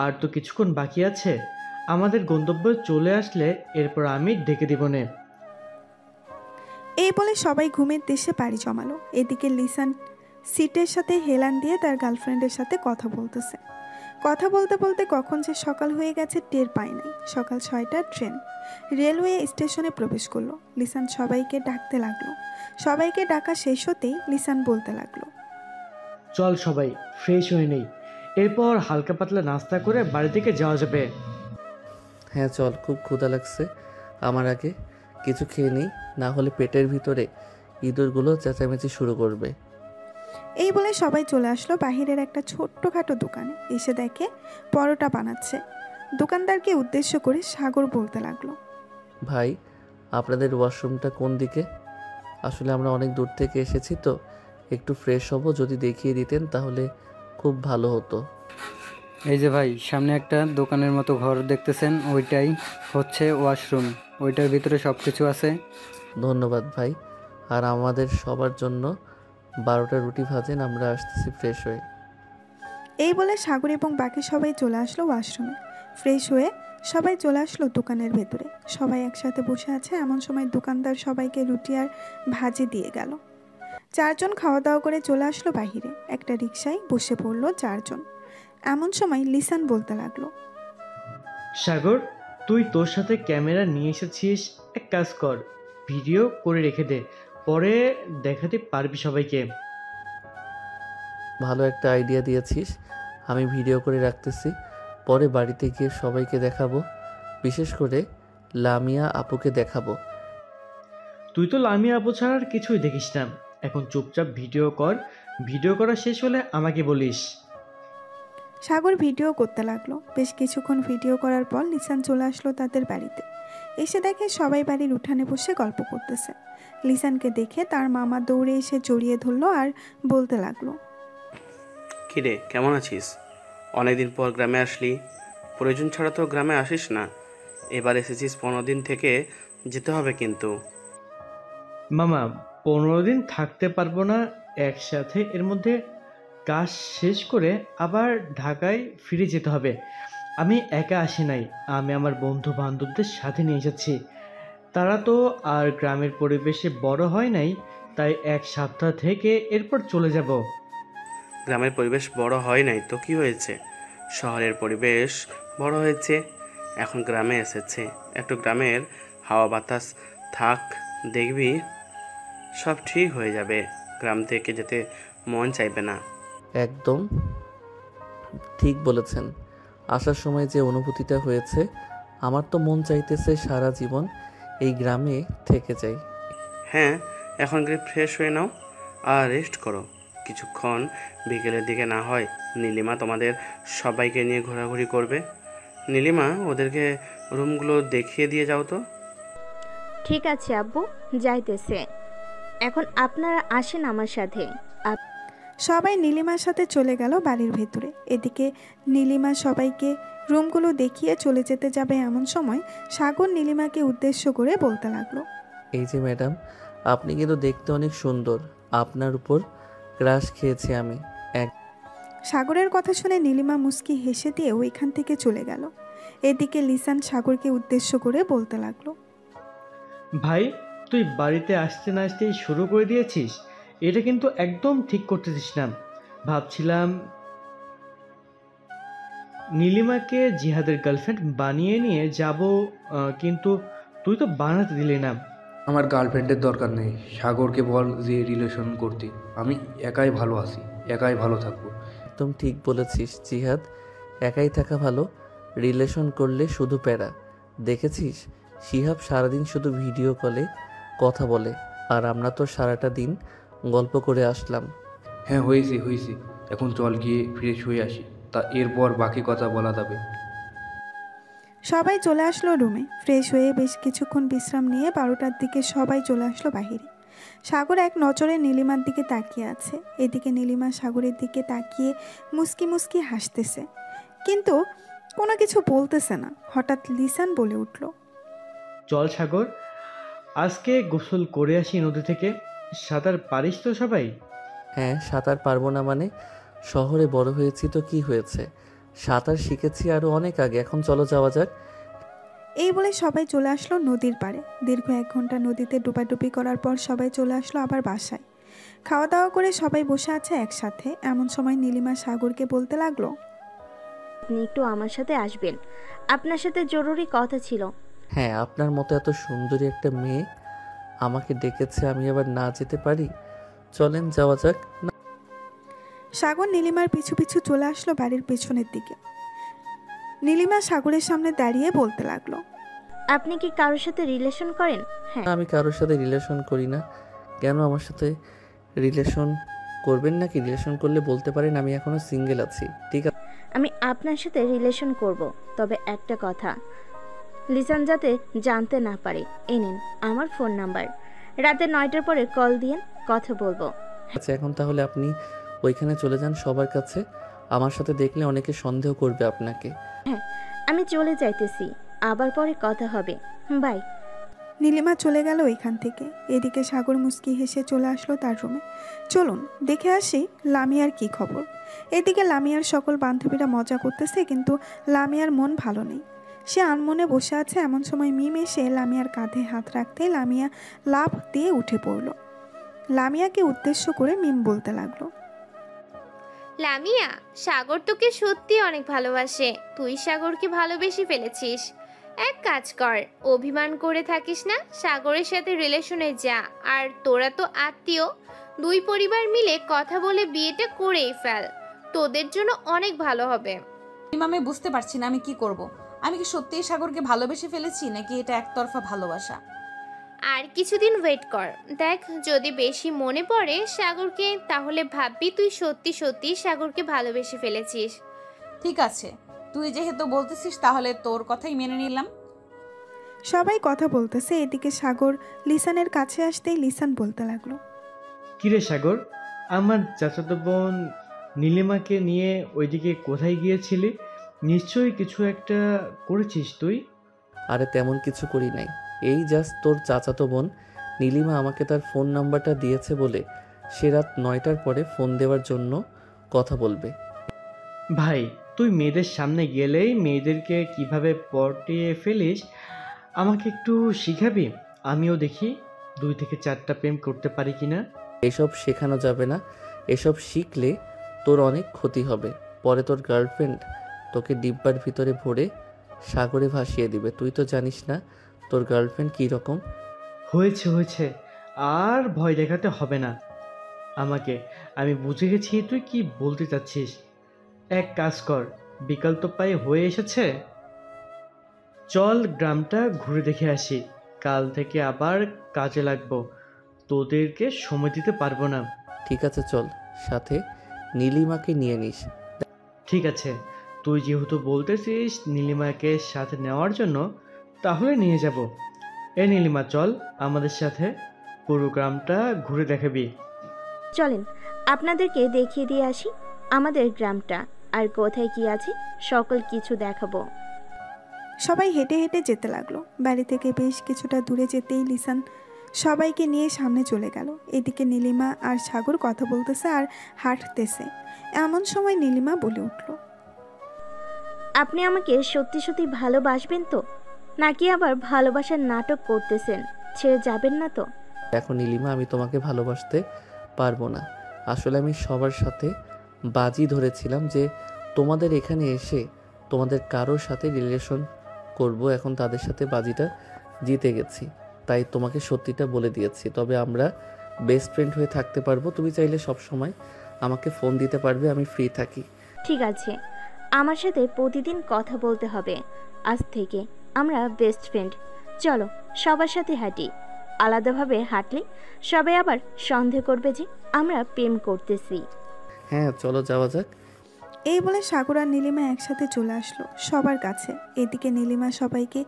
আর তো কিছুক্ষণ বাকি আছে। আমাদের গন্তব্যে চলে আসলে এরপর আমি ডেকে দিব নে। এই বলে সবাই ঘুমের দেশে পাড়ি জমালো। এদিকে লিসান সিটের সাথে হেলান দিয়ে তার গার্লফ্রেন্ডের সাথে কথা বলতেছে। কথা বলতে বলতে কখন যে সকাল হয়ে গেছে টের পায় নাই। সকাল 6টার ট্রেন রেলওয়ে স্টেশনে প্রবেশ করলো। লিসান সবাইকে ডাকতে লাগলো। সবাইকে ডাকা শেষ হতেই লিসান বলতে লাগলো, চল সবাই ফ্রেশ হয়ে নেই, এরপর হালকা পাতলা নাস্তা করে বাড়ি থেকে যাওয়া যাবে। হ্যাঁ চল, খুব ক্ষুধা লাগছে আমার, আগে কিছু খেয়ে নিই, না হলে পেটের ভিতরে ইঁদুরগুলো চেঁচামেচি শুরু করবে। এই বলে সবাই চলে আসলো বাহিরের একটা ছোট্টখাটো দোকানে। এসে দেখে পরোটা বানাচ্ছে। দোকানদারকে উদ্দেশ্য করে সাগর বলতে লাগলো, ভাই আপনাদের ওয়াশরুমটা কোন দিকে? আসলে আমরা অনেক দূর থেকে এসেছি তো, একটু ফ্রেশ হব, যদি দেখিয়ে দিতেন তাহলে খুব ভালো হতো। এই যে ভাই, সামনে একটা দোকানের মতো ঘর দেখতেছেন, ওইটাই হচ্ছে ওয়াশরুম। ওইটার ভিতরে সব কিছু আছে। ধন্যবাদ ভাই। আর আমাদের সবার জন্য 12টা রুটি ভাজেন, আমরা আসতেছি ফ্রেশ হয়ে। এই বলে সাগর এবং বাকি সবাই চলে আসলো ওয়াশরুমে। ফ্রেশ হয়ে সবাই চলে আসলো দোকানের ভেতরে। সবাই একসাথে বসে আছে, এমন সময় দোকানদার সবাইকে রুটি আর ভাজি দিয়ে গেল। 4 জন খাওয়া দাওয়া করে চলে আসলো বাহিরে। একটা রিকশায় বসে পড়লো 4 জন। এমন সময় লিসান বলতে লাগলো, সাগর, তুই তোর সাথে ক্যামেরা নিয়ে এসেছিস, এক কাজ কর, ভিডিও করে রেখে দে, পরে দেখাতে পারবি সবাইকে। ভালো একটা আইডিয়া দিয়েছিস, আমি ভিডিও করে রাখতেছি, পরে বাড়িতে গিয়ে সবাইকে দেখাবো, বিশেষ করে লামিয়া আপুকে দেখাবো। তুই তো লামিয়া আপু ছাড়া আর কিছুই দেখিস না, এখন চুপচাপ ভিডিও কর, ভিডিও করা শেষ হলে আমাকে বলিস। সাগর ভিডিও করতে লাগলো। বেশ কিছুক্ষণ ভিডিও করার পর লিসান চলে আসলো তাদের বাড়িতে। এসে দেখে সবাই বাড়ির উঠানে বসে গল্প করতেছে। লিসানকে দেখে তার মামা দৌড়ে এসে জড়িয়ে ধরলো আর বলতে লাগলো, কিরে, কেমন আছিস? অনেকদিন পর গ্রামে আসলি, প্রয়োজন ছাড়া তো গ্রামে আসিস না, এবার এসেছিস 15 দিন থেকে যেতে হবে কিন্তু। মামা, 15 দিন থাকতে পারবো না একসাথে, এর মধ্যে কাজ শেষ করে আবার ঢাকায় ফিরে যেতে হবে। আমি একা আসি নাই, আমি আমার বন্ধু বান্ধবদের সাথে নিয়ে যাচ্ছি। তারা তো আর গ্রামের পরিবেশে বড় হয় নাই, তাই 1 সপ্তাহ থেকে এরপর চলে যাব। গ্রামের পরিবেশ বড় হয় নাই তো কি হয়েছে, শহরের পরিবেশ বড় হয়েছে, এখন গ্রামে এসেছে, একটু গ্রামের হাওয়া বাতাস থাক, দেখবি সব ঠিক হয়ে যাবে, গ্রাম থেকে যেতে মন চাইবে না। একদম ঠিক বলেছেন। আসার সময় যে অনুভূতিটা হয়েছে, আমার তো মন চাইতেছে সারা জীবন এই গ্রামে থেকে যাই। হ্যাঁ, এখন গিয়ে ফ্রেশ হয়ে নাও আর রেস্ট করো কিছুক্ষণ, বিকেলের দিকে না হয় নীলিমা তোমাদের সবাইকে নিয়ে ঘোরাঘুরি করবে। নীলিমা, ওদেরকে রুমগুলো দেখিয়ে দিয়ে যাও তো। ঠিক আছে আব্বু, যাইতেছে। এখন আপনারা আসেন আমার সাথে। সবাই নীলিমার সাথে চলে গেল বাড়ির ভেতরে। এদিকে নীলিমা সবাইকে রুমগুলো দেখিয়ে চলে যেতে যাবে, এমন সময় সাগর নীলিমাকে উদ্দেশ্য করে বলতে লাগলো, এই যে ম্যাডাম, আপনি কিন্তু দেখতে অনেক সুন্দর, আপনার উপর ক্রাশ খেয়েছি আমি। সাগরের কথা শুনে নীলিমা মুস্কি হেসে দিয়ে ওইখান থেকে চলে গেল। এদিকে লিসান সাগরকে উদ্দেশ্য করে বলতে লাগলো, ভাই, তুই বাড়িতে আসতে না আসতেই শুরু করে দিয়েছিস, এটা কিন্তু একদম ঠিক করতেছিস না। ভাবছিলাম নীলিমাকে জিহাদের গার্লফ্রেন্ড বানিয়ে নিয়ে যাব, কিন্তু তুই তো বানাতে দিলি না। আমার গার্লফ্রেন্ডের দরকার নেই, সাগরকে বল যে রিলেশন করতে, আমি একাই ভালো আছি, একাই ভালো থাকবো। একদম ঠিক বলেছিস জিহাদ, একাই থাকা ভালো, রিলেশন করলে শুধু প্যারা। দেখেছিস শিহাব সারাদিন শুধু ভিডিও কলে কথা বলে, আর আমরা তো সারাটা দিন গল্প করে আসলাম। হ্যাঁ হয়েছে, এখন চল গিয়ে ফ্রেশ হয়ে আসি, তা এরপর বাকি কথা বলা যাবে। সবাই চলে আসলো রুমে। ফ্রেশ হয়ে বেশ কিছুক্ষণ বিশ্রাম নিয়ে 12টার দিকে সবাই চলে আসলো বাহিরে। সাগর এক নজরে নীলিমার দিকে তাকিয়ে আছে। এদিকে নীলিমা সাগরের দিকে তাকিয়ে মুস্কি মুস্কি হাসতেছে, কিন্তু কোনো কিছু বলতেছে না। হঠাৎ লিসান বলে উঠল, চল সাগর, আজকে গোসল করে আসি নদী থেকে। সাঁতার পারিস তো সবাই? হ্যাঁ, সাঁতার পারবো না মানে? শহরে বড় হয়েছি তো কি হয়েছে, সাঁতার শিখেছি আরও অনেক আগে, এখন চলো যাওয়া যাক। এই বলে সবাই চলে আসলো নদীর পাড়ে। দীর্ঘ 1 ঘন্টা নদীতে ডুবাডুবি করার পর সবাই চলে আসলো আবার বাসায়। খাওয়া দাওয়া করে সবাই বসে আছে একসাথে। এমন সময় নীলিমা সাগরকে বলতে লাগলো, আপনি একটু আমার সাথে আসবেন, আপনার সাথে জরুরি কথা ছিল। হ্যাঁ, আপনার মতো এত সুন্দরী একটা মেয়ে আমাকে ডেকেছে, আমি আবার না যেতে পারি? চলেন যাওয়া যাক। সাগর নীলিমার পিছু পিছু চলে আসলো বাড়ির পেছনের দিকে। নীলিমা সাগরের সামনে দাঁড়িয়ে বলতে লাগলো, আপনি কি কারোর সাথে রিলেশন করেন? হ্যাঁ। আমি কারোর সাথে রিলেশন করি না। কেন আমার সাথে রিলেশন করবেন নাকি? রিলেশন করলে বলতে পারেন আমি এখনো সিঙ্গেল আছি। ঠিক আছে, আমি আপনার সাথে রিলেশন করব, তবে একটা কথা, লিসান যাতে জানতে না পারে। এই নিন আমার ফোন নাম্বার, রাতে 9টার পরে কল দিয়েন, কথা বলবো। আচ্ছা এখন তাহলে আপনি ওইখানে চলে যান সবার কাছে। আমার সাথে দেখলে অনেকে সন্দেহ করবে আপনাকে। হ্যাঁ, আমি চলে যাইতেছি, আবার পরে কথা হবে, বাই। নীলিমা চলে গেল ওইখান থেকে। এদিকে সাগর মুচকি হেসে চলে আসলো তার রুমে। চলুন দেখে আসি লামিয়ার কি খবর। এদিকে লামিয়ার সকল বান্ধবীরা মজা করতেছে, কিন্তু লামিয়ার মন ভালো নেই। সে আনমনে বসে আছে। এমন সময় মিম এসে লামিয়ার কাঁধে হাত রাখতে লামিয়া লাফ দিয়ে উঠে পড়ল। লামিয়াকে উদ্দেশ্য করে মিম বলতে লাগলো, লামিয়া, সাগর তোকে সত্যি অনেক ভালোবাসে। তুই সাগরকে ভালোবেসে ফেলেছিস। এক কাজ কর, অভিমান করে থাকিস না, সাগরের সাথে রিলেশনে যা। আর তোরা তো আত্মীয়, দুই পরিবার মিলে কথা বলে বিয়েটা করেই ফেল, তোদের জন্য অনেক ভালো হবে। আমি বুঝতে পারছি না আমি কি করব। আমি কি সত্যিই সাগরকে ভালোবেসে ফেলেছি নাকি এটা একতরফা ভালোবাসা? আর কিছুদিন ওয়েট কর, দেখ যদি বেশি মনে পড়ে সাগরকে, তাহলে ভাববি তুই সত্যি সত্যি সাগরকে ভালোবেসে ফেলেছিস। ঠিক আছে, তুই যেহেতু বলতেছিস তাহলে তোর কথাই মেনে নিলাম। সবাই কথা বলতেছে। এদিকে সাগর লিসানের কাছে আসতেই লিসান বলতে লাগলো, কিরে সাগর, আমার চাচাতো বোন নীলিমাকে নিয়ে ওইদিকে কোথায় গিয়েছিলি? নিশ্চয়ই কিছু একটা করেছিস তুই। আরে তেমন কিছু করি নাই, এই জাস্ট তোর চাচাতো বোন নীলিমা আমাকে তার ফোন নাম্বারটা দিয়েছে বলে সে রাত 9টার পরে ফোন দেওয়ার জন্য কথা বলবে। ভাই, তুই মেয়েদের সামনে গেলেই মেয়েদেরকে কিভাবে পটিয়ে ফেলিস আমাকে একটু শিখাবি? আমিও দেখি 2 থেকে 4টা প্রেম করতে পারি কিনা। এসব শেখানো যাবে না, এসব শিখলে তোর অনেক ক্ষতি হবে। পরে তোর গার্লফ্রেন্ড তোকে ডিব্বার ভিতরে ভরে সাগরে ভাসিয়ে দিবে। তুই তো জানিস না তোর গার্লফ্রেন্ড কী রকম। হয়েছে হয়েছে, আর ভয় দেখাতে হবে না আমাকে। আমি বুঝে গেছি তুই কি বলতে চাচ্ছিস। এক কাজ কর, বিকাল তো প্রায় হয়ে এসেছে, চল গ্রামটা ঘুরে দেখে আসি। কাল থেকে আবার কাজে লাগবো, তোদেরকে সময় দিতে পারবো না। ঠিক আছে চল, সাথে নীলিমাকে নিয়ে নিস। ঠিক আছে, তুই যেহেতু বলতেছিস নীলিমাকে সাথে নেওয়ার জন্য, তাহলে নিয়ে যাব। এ নীলিমা, চল আমাদের সাথে, পুরো গ্রামটা ঘুরে দেখাবি। চলেন আপনাদেরকে দেখিয়ে দিয়ে আসি আমাদের গ্রামটা, আর কোথায় কি আছে সকল কিছু দেখাবো। সবাই হেঁটে হেঁটে যেতে লাগলো। বাড়ি থেকে বেশ কিছুটা দূরে যেতেই লিসান সবাইকে নিয়ে সামনে চলে গেল। এদিকে নীলিমা আর সাগর কথা বলতেছে আর হাঁটতেছে। এমন সময় নীলিমা বলে উঠল, আপনি আমাকে সত্যি সত্যি ভালোবাসবেন তো, নাকি আবার ভালোবাসার নাটক করতেছেন? ছেড়ে যাবেন না তো? দেখো নীলিমা, আমি তোমাকে ভালোবাসতে পারবো না। আসলে আমি সবার সাথে বাজি ধরেছিলাম যে তোমাদের এখানে এসে তোমাদের কারোর সাথে রিলেশন করব। এখন তাদের সাথে বাজিটা জিতে গেছি, তাই তোমাকে সত্যিটা বলে দিয়েছি। তবে আমরা বেস্ট ফ্রেন্ড হয়ে থাকতে পারবো। তুমি চাইলে সব সময় আমাকে ফোন দিতে পারবে, আমি ফ্রি থাকি। ঠিক আছে, আমার সাথে প্রতিদিন কথা বলতে হবে। আজ থেকে আমরা বেস্ট ফ্রেন্ড। চলো সবার সাথে হাঁটি, আলাদাভাবে হাঁটলে সবাই আবার সন্দেহ করবে যে আমরা প্রেম করতেছি। হ্যাঁ চলো যাওয়া যাক। এই বলে সাগর আর নীলিমা একসাথে চলে আসলো সবার কাছে। এদিকে নীলিমা সবাইকে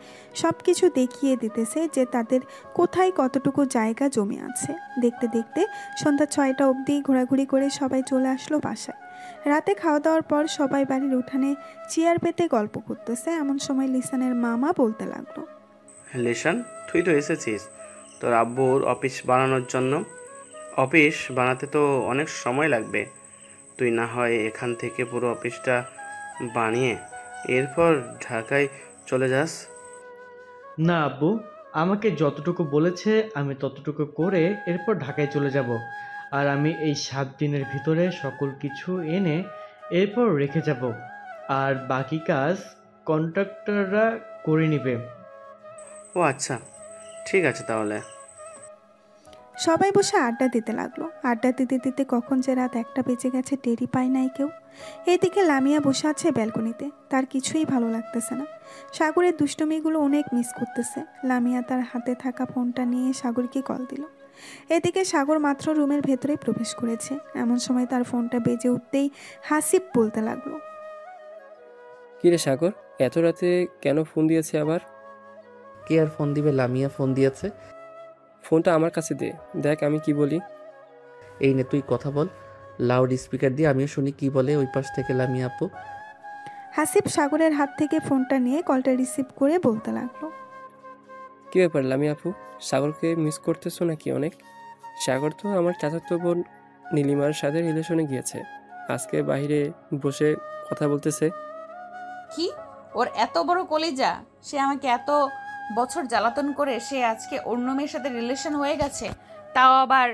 সব কিছু দেখিয়ে দিতেছে যে তাদের কোথায় কতটুকু জায়গা জমি আছে। দেখতে দেখতে সন্ধ্যা 6টা অবধি ঘোরাঘুরি করে সবাই চলে আসলো বাসায়। রাতে খাওয়া দাওয়ার পর সবাই বাড়ির উঠানে চেয়ার পেতে গল্প করতেছে। এমন সময় লিসানের মামা বলতে লাগলো, লিসান, তুই তো এসেছিস তোর আব্বুর অফিস বানানোর জন্য। অফিস বানাতে তো অনেক সময় লাগবে, তুই না হয় এখান থেকে পুরো অফিসটা বানিয়ে এরপর ঢাকায় চলে যাস। না আব্বু, আমাকে যতটুকু বলেছে আমি ততটুকু করে এরপর ঢাকায় চলে যাব। আর আমি এই 7 দিনের ভিতরে সকল কিছু এনে এরপর রেখে যাব, আর বাকি কাজ কন্ট্রাক্টররা করে নেবে। ও আচ্ছা, ঠিক আছে তাহলে। সবাই বসে আড্ডা দিতে লাগলো। আড্ডা দিতে দিতে কখন যে রাত 1টা বেজে গেছে টেরই পায় নাই কেউ। এদিকে লামিয়া বসে আছে ব্যালকনিতে, তার কিছুই ভালো লাগতেছে না। সাগরের দুষ্টুমিগুলো অনেক মিস করতেছে। লামিয়া তার হাতে থাকা ফোনটা নিয়ে সাগরকে কল দিল। এদিকে সাগর মাত্র রুমের ভেতরে প্রবেশ করেছে, এমন সময় তার ফোনটা বেজে উঠতেই হাসিব বলতে লাগলো, কিরে সাগর, এত রাতে কেন ফোন দিয়েছে আবার? কে আর ফোন দিবে? লামিয়া ফোন দিয়েছে। ফোনটা আমার কাছে দে, দেখ আমি কি বলি। এই নে তুই কথা বল, লাউড স্পিকার দিয়ে আমিও শুনি কি বলে ওই পাশ থেকে লামিয়া আপু। হাসিব সাগরের হাত থেকে ফোনটা নিয়ে কলটা রিসিভ করে বলতে লাগলো, কি ব্যাপার লামিয়া আপু, সাগরকে মিস করতেছো নাকি অনেক? সাগর তো আমার চাচাতো বোন নীলিমার সাথে রিলেশনে গিয়েছে, আজকে বাইরে বসে কথা বলতেছে। কি ওর এত বড় কলিজা, সে আমাকে এত বছর জ্বালাতন করে সে আজকে অন্য মেয়ের সাথে রিলেশন হয়ে গেছে, তাও আবার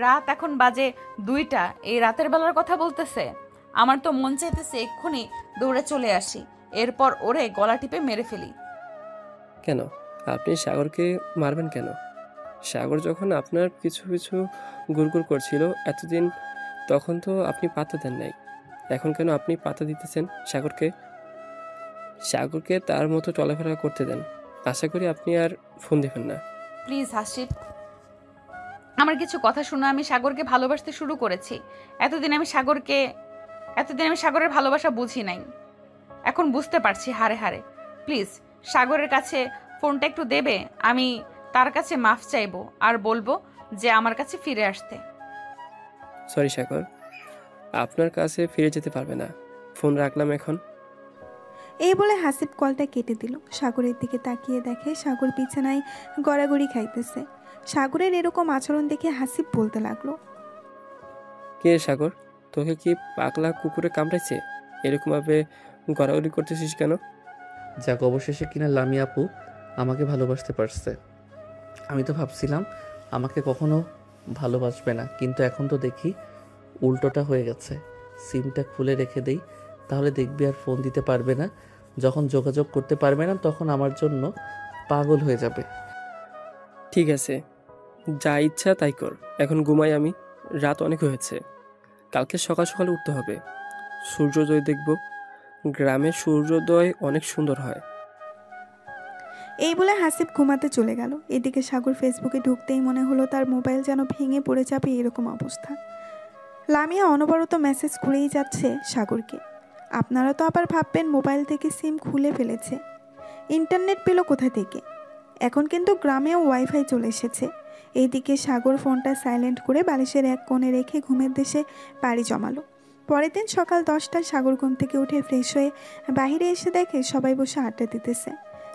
রাত এখন বাজে 2টা, এই রাতের বেলার কথা বলতেছে। আমার তো মন চাইতেছে এক্ষুনি দৌড়ে চলে আসি, এরপর ওরে গলা টিপে মেরে ফেলি। কেন আপনি সাগরকে মারবেন কেন? সাগর যখন আপনার পিছু পিছু গুড়গুড় করছিল এতদিন, তখন তো আপনি পাত্তা দেন নাই, এখন কেন আপনি পাত্তা দিতেছেন সাগরকে? সাগরকে তার মতো চলাফেরা করতে দেন, আশা করি আপনি আর ফোন দেবেন না। প্লিজ হাসিব, আমার কিছু কথা শুনো। আমি সাগরকে ভালোবাসতে শুরু করেছি। এতদিন আমি সাগরের ভালোবাসা বুঝি নাই, এখন বুঝতে পারছি হারে হারে। প্লিজ সাগরের কাছে ফোনটা একটু দেবে, আমি তার কাছে মাফ চাইবো আর বলবো যে আমার কাছে ফিরে আসতে। সরি সাগর, আপনার কাছে ফিরে যেতে পারবে না, ফোন রাখলাম এখন। এই বলে হাসিব কলটা কেটে দিল। সাগরের দিকে তাকিয়ে দেখে সাগর বিছানায় গড়াগড়ি খাইতেছে। সাগরের এরকম আচরণ দেখে হাসিব বলতে লাগলো, কে সাগর, তোকে কি পাগলা কুকুরে কামড়াইছে? এরকমভাবে গড়াগড়ি করতেছিস কেন? যাক, অবশেষে কিনা লামিয়া আপু আমাকে ভালোবাসতে পারছে। আমি তো ভাবছিলাম আমাকে কখনো ভালোবাসবে না, কিন্তু এখন তো দেখি উল্টোটা হয়ে গেছে। সিমটা খুলে রেখে দেই, তাহলে দেখবি আর ফোন দিতে পারবে না। যখন যোগাযোগ করতে পারবে না তখন আমার জন্য পাগল হয়ে যাবে। ঠিক আছে, যা ইচ্ছা তাই কর, এখন ঘুমাই আমি, রাত অনেক হয়েছে, কালকে সকাল সকাল উঠতে হবে, সূর্যোদয় দেখব। গ্রামের সূর্যোদয় অনেক সুন্দর হয়। এই বলে হাসিব ঘুমাতে চলে গেল। এদিকে সাগর ফেসবুকে ঢুকতেই মনে হলো তার মোবাইল যেন ভেঙে পড়ে যাবে এরকম অবস্থা। লামিয়া অনবরত মেসেজ খুলেই যাচ্ছে সাগরকে। আপনারা তো আবার ভাববেন মোবাইল থেকে সিম খুলে ফেলেছে, ইন্টারনেট পেল কোথা থেকে? এখন কিন্তু গ্রামেও ওয়াইফাই চলে এসেছে। এইদিকে সাগর ফোনটা সাইলেন্ট করে বালিশের এক কোণে রেখে ঘুমের দেশে পাড়ি জমালো। পরের দিন সকাল 10টায় সাগর ঘুম থেকে উঠে ফ্রেশ হয়ে বাইরে এসে দেখে সবাই বসে আড্ডা দিতেছে।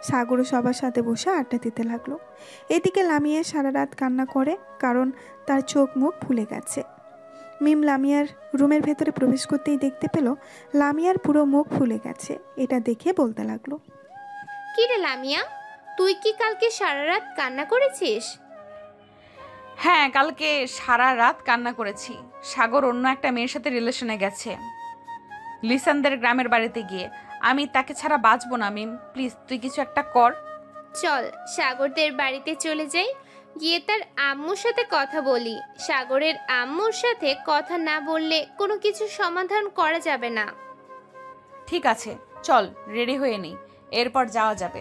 সাগরও সবার সাথে বসে আড্ডা দিতে লাগলো। এদিকে লামিয়া সারা রাত কান্না করে, কারণ তার চোখ মুখ ফুলে গেছে। মিম লামিয়ার রুমের ভেতরে প্রবেশ করতেই দেখতে পেল লামিয়ার পুরো মুখ ফুলে গেছে। এটা দেখে বলতে লাগলো, কি রে লামিয়া, তুই কি কালকে সারা রাত কান্না করেছিস? হ্যাঁ, কালকে সারা রাত কান্না করেছি। সাগর অন্য একটা মেয়ের সাথে রিলেশনে গেছে, লিসানদের গ্রামের বাড়িতে গিয়ে। আমি তাকে ছাড়া বাঁচবো না। মিম প্লিজ তুই কিছু একটা কর। চল সাগরদের বাড়িতে চলে যাই, গিয়ে তার আম্মুর সাথে কথা বলি। সাগরের আম্মুর সাথে কথা না বললে কোনো কিছু সমাধান করা যাবে না। ঠিক আছে, চল রেডি হয়ে নেই, এরপর যাওয়া যাবে।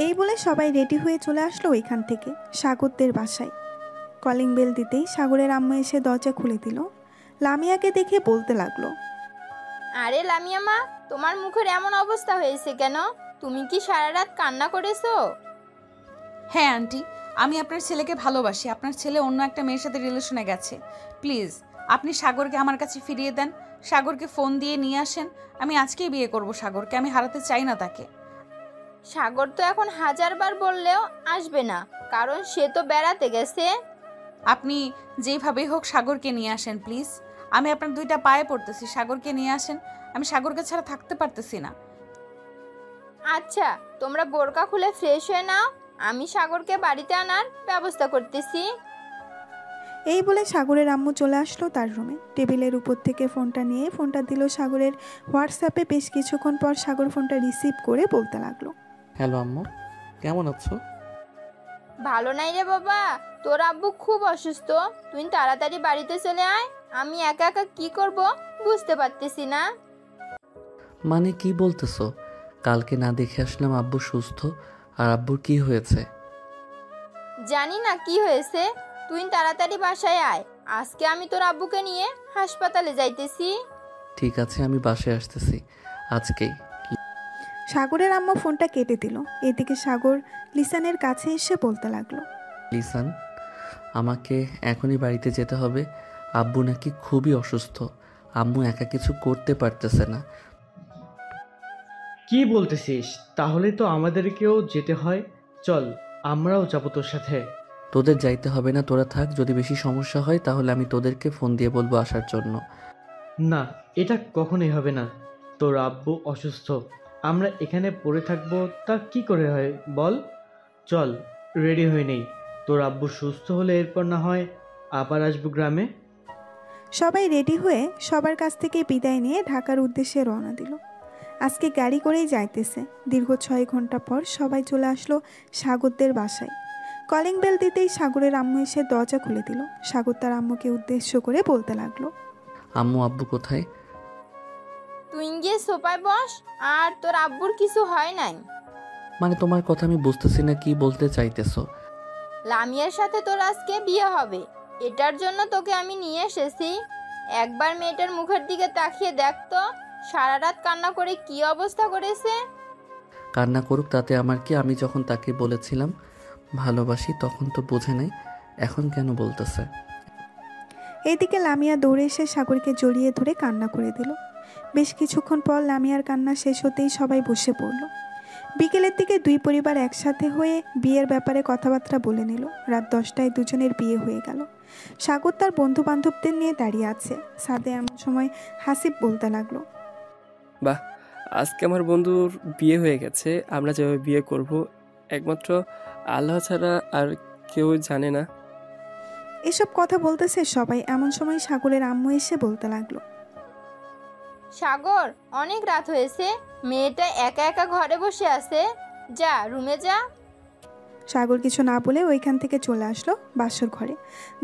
এই বলে সবাই রেডি হয়ে চলে আসলো ওইখান থেকে সাগরদের বাসায়। কলিং বেল দিতেই সাগরের আম্মু এসে দরজা খুলে দিল। লামিয়াকে দেখে বলতে লাগলো, আরে লামিয়া মা, তোমার মুখের এমন অবস্থা হয়েছে কেন? তুমি কি সারা রাত কান্না করেছো? হ্যাঁ আন্টি, আমি আপনার ছেলেকে ভালোবাসি। আপনার ছেলে অন্য একটা মেয়ের সাথে রিলেশনে গেছে। প্লিজ আপনি সাগরকে আমার কাছে ফিরিয়ে দেন। সাগরকে ফোন দিয়ে নিয়ে আসেন। আমি আজকেই বিয়ে করব সাগরকে, আমি হারাতে চাই না তাকে। সাগর তো এখন 1000 বার বললেও আসবে না, কারণ সে তো বেড়াতে গেছে। আপনি যেইভাবেই হোক সাগরকে নিয়ে আসেন প্লিজ। আমি আপনার 2টা পায়ে পড়তেছি, সাগরকে নিয়ে আসেন। আমি সাগরকে ছাড়া থাকতে পারতেছি না। আচ্ছা, তোমরা বোরকা খুলে ফ্রেশ হয়ে নাও, আমি সাগরকে বাড়িতে আনার ব্যবস্থা করতেছি। এই বলে সাগরের আম্মু চলে আসলো তার রুমে। টেবিলের উপর থেকে ফোনটা নিয়ে ফোনটা দিল সাগরের হোয়াটসঅ্যাপে। বেশ কিছুক্ষণ পর সাগর ফোনটা রিসিভ করে বলতে লাগলো, হ্যালো আম্মু, কেমন আছো? ভালো নাই রে বাবা, তোর আব্বু খুব অসুস্থ, তুই তাড়াতাড়ি বাড়িতে চলে আয়। আমি একা একা কি করব বুঝতে পারতেছি না। মানে কি বলতেছো? কালকে না দেখে আসলাম আব্বু সুস্থ, আর আব্বুর কি হয়েছে? জানি না কি হয়েছে, তুই তাড়াতাড়ি বাসায় আয়। আজকে আমি তোর আব্বুকে নিয়ে হাসপাতালে যাইতেছি। ঠিক আছে, আমি বাসায় আসতেছি আজকেই। সাগরের আম্মু ফোনটা কেটে দিল। এদিকে সাগর লিসানের কাছে এসে বলতে লাগলো, লিসান, আমাকে এখনই বাড়িতে যেতে হবে। আব্বু নাকি খুবই অসুস্থ, আম্মু একা কিছু করতে পারতেছে না। কি বলতেছিস? তাহলে তো আমাদেরকেও যেতে হয়। চল, আমরাও যাবো তোর সাথে। তোদের যাইতে হবে না, তোরা থাক। যদি বেশি সমস্যা হয় তাহলে আমি তোদেরকে ফোন দিয়ে বলবো আসার জন্য। না, এটা কখনোই হবে না। তোর আব্বু অসুস্থ, আমরা এখানে পড়ে থাকবো তা কি করে হয় বল? চল, রেডি হয়ে নেই। তোর আব্বু সুস্থ হলে এরপর না হয় আবার আসবো গ্রামে। সবাই রেডি হয়ে সবার কাছ থেকে বিদায় নিয়ে ঢাকার উদ্দেশ্যে রওনা দিল। আজকে গাড়ি করেই যাইতেছে। দীর্ঘ 6 ঘন্টা পর সবাই চলে আসলো সাগরদের বাসায়। কলিং বেল দিতেই সাগরের আম্মু এসে দরজা খুলে দিল। সাগর তার আম্মুকে উদ্দেশ্য করে বলতে লাগলো, আম্মু আব্বু কোথায়? তুই গিয়ে সোফায় বস, আর তোর আব্বুর কিছু হয় নাই। মানে তোমার কথা আমি বুঝতেছি না, কি বলতে চাইতেছো? লামিয়ার সাথে তোর আজকে বিয়ে হবে, এটার জন্য তোকে আমি নিয়ে এসেছি। একবার মেয়েটার মুখের দিকে তাকিয়ে দেখ তো, সারা রাত কান্না করে কি অবস্থা করেছে। কান্না করুক, তাতে আমার কি? আমি যখন তাকে বলেছিলাম ভালোবাসি তখন তো বোঝে নাই, এখন কেন বলতেছে? এইদিকে লামিয়া দৌড়ে এসে সাগরকে জড়িয়ে ধরে কান্না করে দিল। বেশ কিছুক্ষণ পর লামিয়ার কান্না শেষ হতেই সবাই বসে পড়ল। বিকেলের দিকে দুই পরিবার একসাথে হয়ে বিয়ের ব্যাপারে কথাবার্তা বলে নিল। রাত 10টায় দুজনের বিয়ে হয়ে গেল। সাগর তার বন্ধু বান্ধবদের নিয়ে দাঁড়িয়ে আছে। সাথে এমন সময় হাসিব বলতে লাগলো, বাহ, আজকে আমার বন্ধুর বিয়ে হয়ে গেছে। আমরা যেভাবে বিয়ে করব একমাত্র আল্লাহ ছাড়া আর কেউ জানে না। এসব কথা বলতেছে সবাই। এমন সময় সাগরের আম্মু এসে বলতে লাগলো, সাগর, অনেক রাত হয়েছে, মেয়েটা একা একা ঘরে বসে আছে, যা রুমে যা। সাগর কিছু না বলে ওইখান থেকে চলে আসলো বাসর ঘরে।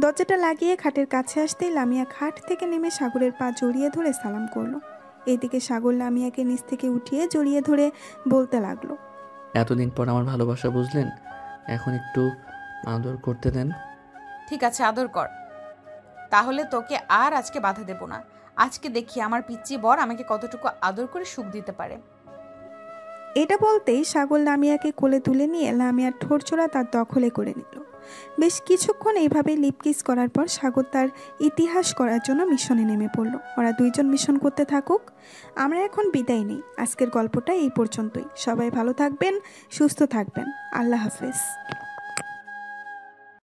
দরজাটা লাগিয়ে খাটের কাছে আসতেই লামিয়া খাট থেকে নেমে সাগরের পা জড়িয়ে ধরে সালাম করলো। এইদিকে সাগর লামিয়াকে নিচ থেকে উঠিয়ে জড়িয়ে ধরে বলতে লাগলো, এতদিন পর আমার ভালোবাসা বুঝলেন, এখন একটু আদর করতে দেন। ঠিক আছে, আদর কর। তাহলে তোকে আর আজকে বাধা দেব না। আজকে দেখি আমার পিচ্চি বর আমাকে কতটুকু আদর করে সুখ দিতে পারে। এটা বলতেই সাগর লামিয়াকে কোলে তুলে নিয়ে লামিয়ার ঠোঁটচোরা তার দখলে করে নিল। বেশ কিছুক্ষণ এইভাবে লিপকিস করার পর সাগর তার ইতিহাস করার জন্য মিশনে নেমে পড়ল। ওরা দুইজন মিশন করতে থাকুক, আমরা এখন বিদায় নেই। আজকের গল্পটা এই পর্যন্তই। সবাই ভালো থাকবেন, সুস্থ থাকবেন। আল্লাহ হাফেজ।